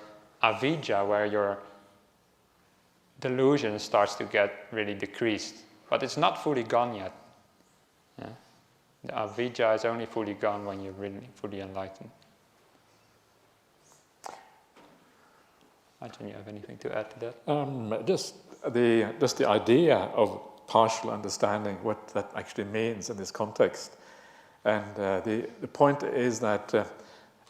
avidya, where your delusion starts to get really decreased. But it's not fully gone yet. Yeah? The avidya is only fully gone when you're really fully enlightened. Ajahn, you have anything to add to that? Just the idea of partial understanding, what that actually means in this context. And the point is that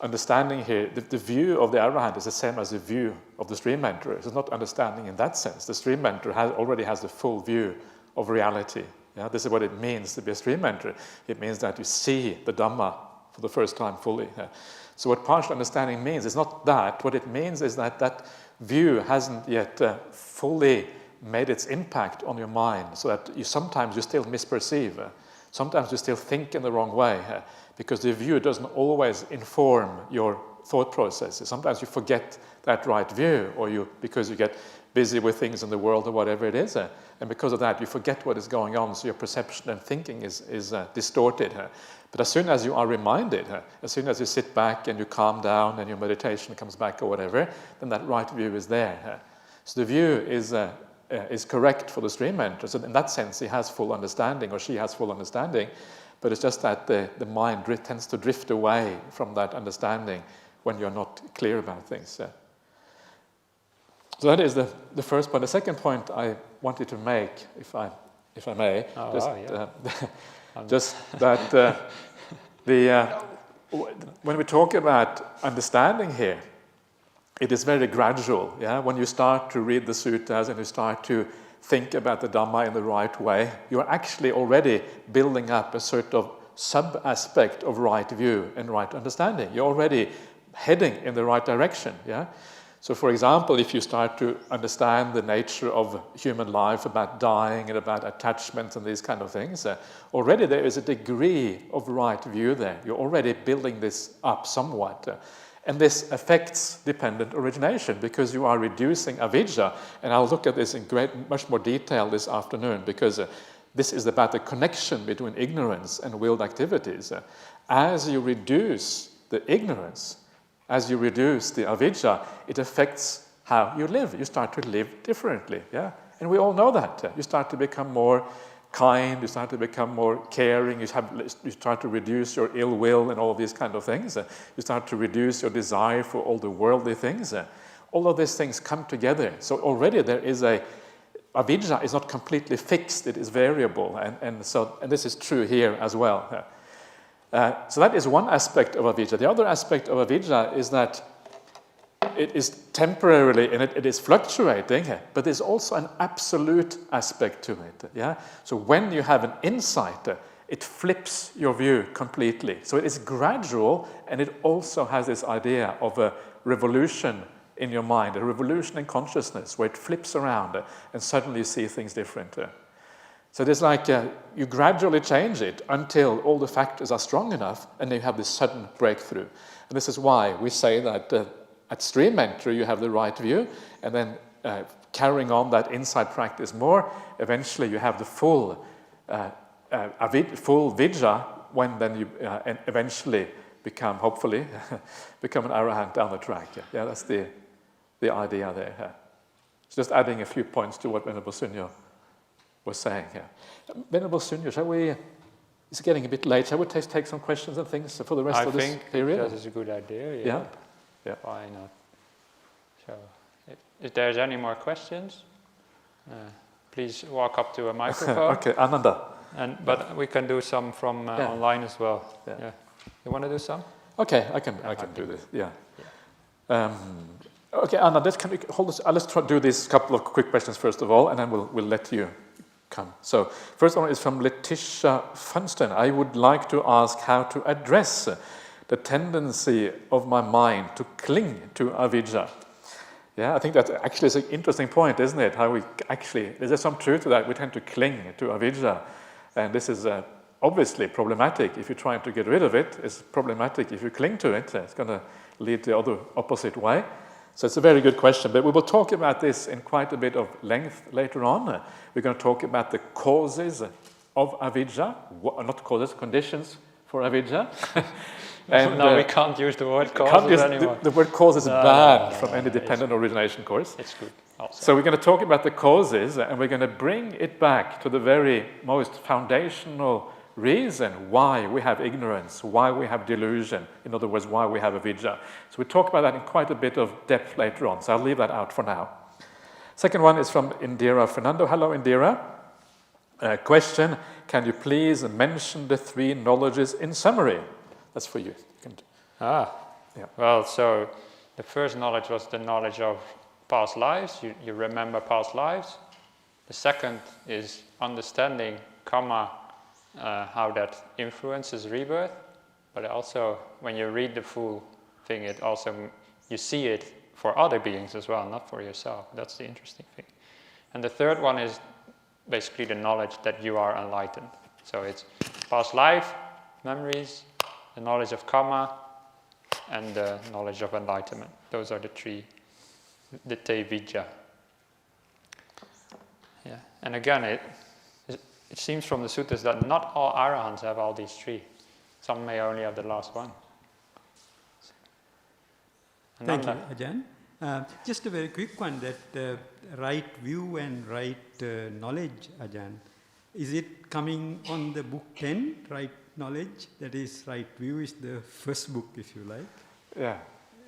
understanding here, the view of the Arahant is the same as the view of the stream enterer. It's not understanding in that sense. The stream enterer already has the full view of reality. Yeah? This is what it means to be a stream enterer. It means that you see the Dhamma for the first time fully. Yeah? So what partial understanding means is not that. What it means is that that view hasn't yet fully made its impact on your mind, so that sometimes you still misperceive. Sometimes you still think in the wrong way, because the view doesn't always inform your thought processes. Sometimes you forget that right view, or because you get busy with things in the world or whatever it is, and because of that you forget what is going on, so your perception and thinking is distorted. But as soon as you are reminded, as soon as you sit back and you calm down and your meditation comes back or whatever, then that right view is there. So the view is correct for the stream enterer. So in that sense, he has full understanding, or she has full understanding, but it's just that the mind tends to drift away from that understanding when you're not clear about things. So that is the first point. The second point I wanted to make, if I may, just that when we talk about understanding here, it is very gradual. Yeah? When you start to read the suttas and you start to think about the Dhamma in the right way, you're actually already building up a sort of sub-aspect of right view and right understanding. You're already heading in the right direction. Yeah? So, for example, if you start to understand the nature of human life, about dying and about attachment and these kind of things, already there is a degree of right view there. You're already building this up somewhat. And this affects dependent origination because you are reducing avijja. And I'll look at this in much more detail this afternoon because this is about the connection between ignorance and willed activities. As you reduce the ignorance, as you reduce the avijja, it affects how you live. You start to live differently, yeah? And we all know that. You start to become more kind, you start to become more caring, you start to reduce your ill will and all these kind of things. You start to reduce your desire for all the worldly things. All of these things come together. So already there is avijja is not completely fixed, it is variable. And this is true here as well. So that is one aspect of avijja. The other aspect of avijja is that it is temporarily and it is fluctuating, but there's also an absolute aspect to it. Yeah? So when you have an insight, it flips your view completely. So it is gradual, and it also has this idea of a revolution in your mind, a revolution in consciousness, where it flips around and suddenly you see things different. So there's like you gradually change it until all the factors are strong enough and then you have this sudden breakthrough. And this is why we say that at stream entry you have the right view, and then carrying on that insight practice more, eventually you have the full vijja, when then you eventually become, hopefully, become an arahant down the track. Yeah, that's the idea there. Just adding a few points to what Venerable Sunyo was saying here. Venerable Sunyo, shall we, it's getting a bit late, shall we take some questions and things for the rest of this period? I think that is a good idea, Yeah. Why not? So, if there's any more questions, please walk up to a microphone. Okay, Ananda. But we can do some from online as well. Yeah. You want to do some? Okay, I can do this, yeah. Okay, Ananda, can we hold this? Let's do these couple of quick questions first of all, and then we'll let you come. So, first one is from Letitia Funston. I would like to ask how to address the tendency of my mind to cling to avijja. Yeah, I think that actually is an interesting point, isn't it? How we actually, there's some truth to that. We tend to cling to avijja. And this is obviously problematic if you're trying to get rid of it. It's problematic if you cling to it. It's going to lead the other opposite way. So it's a very good question. But we will talk about this in quite a bit of length later on. We're going to talk about the causes of avijja, not causes, conditions for avijja. And no, we can't use the word causes anymore. The word cause is banned from any dependent origination course. It's good also. So we're going to talk about the causes, and we're going to bring it back to the very most foundational reason why we have ignorance, why we have delusion, in other words, why we have avijja. So we talk about that in quite a bit of depth later on, so I'll leave that out for now. Second one is from Indira Fernando. Hello, Indira. Question, can you please mention the three knowledges in summary? That's for you. Yeah. Well, so the first knowledge was the knowledge of past lives. You remember past lives. The second is understanding karma, how that influences rebirth. But also, when you read the full thing, it also, you see it for other beings as well, not for yourself. That's the interesting thing. And the third one is basically the knowledge that you are enlightened. So it's past life, memories, the knowledge of karma, and the knowledge of enlightenment. Those are the three, the te vijja. Yeah, and again, it seems from the suttas that not all arahants have all these three. Some may only have the last one. Thank you, Ajahn. Just a very quick one, that right view and right knowledge, Ajahn. Is it coming on the book 10, right knowledge? That is, right view is the first book, if you like. Yeah.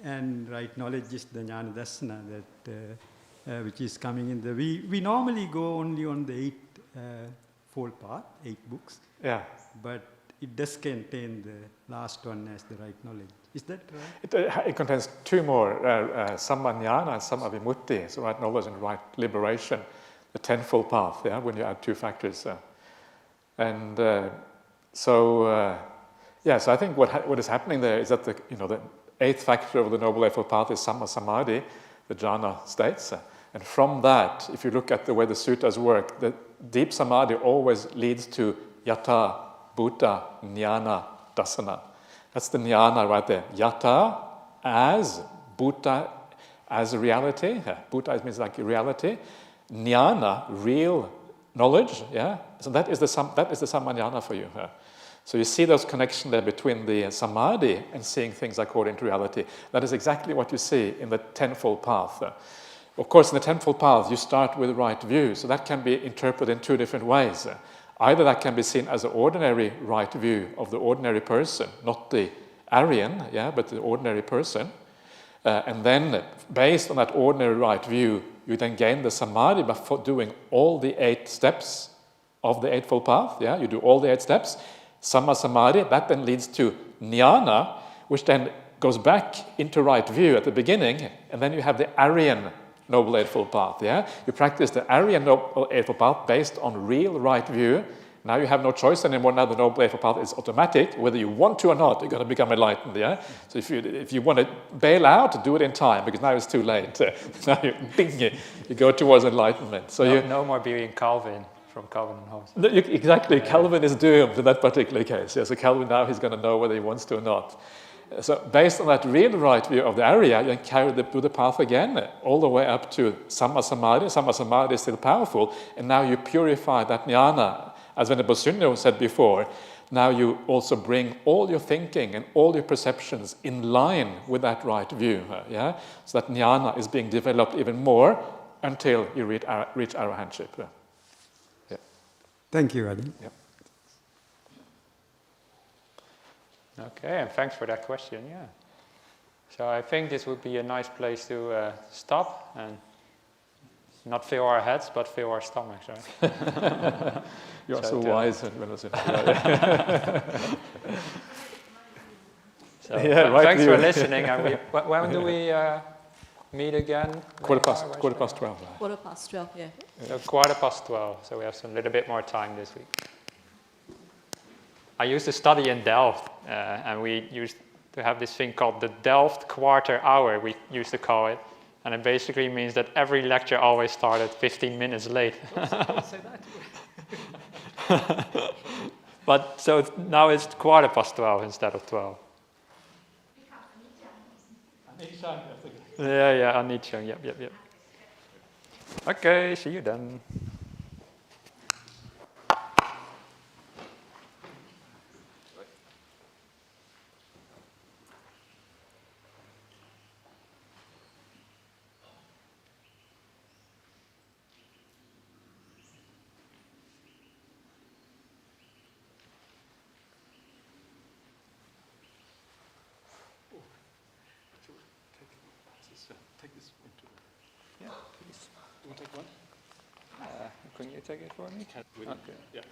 And right knowledge is the Jnana Dassana, that which is coming in the... We normally go only on the fold part, 8 books. Yeah. But it does contain the last one as the right knowledge. Is that right? It contains two more, Sammajnana and Sammavimutti, so right knowledge and right liberation, the tenfold path, yeah, when you add two factors. So I think what is happening there is that the eighth factor of the Noble Eightfold Path is Samma Samadhi, the jhana states. And from that, if you look at the way the sutras work, the deep samadhi always leads to yata, bhuta, jnana, dasana. That's the jnana right there. Yata as, bhuta as reality. Bhuta means like reality. Jnana, real knowledge. Yeah. So that is the sammajnana for you. So you see those connections there between the samadhi and seeing things according to reality. That is exactly what you see in the tenfold path. Of course, in the tenfold path, you start with right view, so that can be interpreted in two different ways. Either that can be seen as an ordinary right view of the ordinary person, not the Aryan, but the ordinary person. And then, based on that ordinary right view, you then gain the samadhi by doing all the 8 steps of the Eightfold Path. Yeah, you do all the 8 steps. Samma Samadhi, that then leads to jnana, which then goes back into right view at the beginning, and then you have the Aryan Noble Eightfold Path. Yeah, you practice the Aryan Noble Eightfold Path based on real right view. Now you have no choice anymore. Now the Noble Eightfold Path is automatic, whether you want to or not. You're going to become enlightened. Yeah. So if you want to bail out, do it in time, because now it's too late. Now you go towards enlightenment. So no more being Calvin from Calvin and Hobbes. Exactly, Calvin is doomed in that particular case. Yeah, so Calvin now he's going to know whether he wants to or not. So based on that real right view of the Arya, you can carry the Buddha path again, all the way up to Samma Samadhi. Samma Samadhi is still powerful, and now you purify that jnana. As Venerable Sunyo said before, now you also bring all your thinking and all your perceptions in line with that right view. Yeah? So that jnana is being developed even more until you reach arahantship. Yeah. Thank you, Ajahn. Yep. Okay, and thanks for that question, yeah. So I think this would be a nice place to stop and not fill our heads, but fill our stomachs, right? You are so wise. So thanks for listening. And when do we meet again? Quarter past 12. Quarter past 12, yeah. So 12:15, so we have a little bit more time this week. I used to study in Delft, and we used to have this thing called the Delft Quarter Hour, we used to call it. And it basically means that every lecture always started 15 minutes late. Don't say that. But so now it's 12:15 instead of 12. Yeah, Anicca, yep. Okay, see you then. Can you take it for me? Okay. Yeah.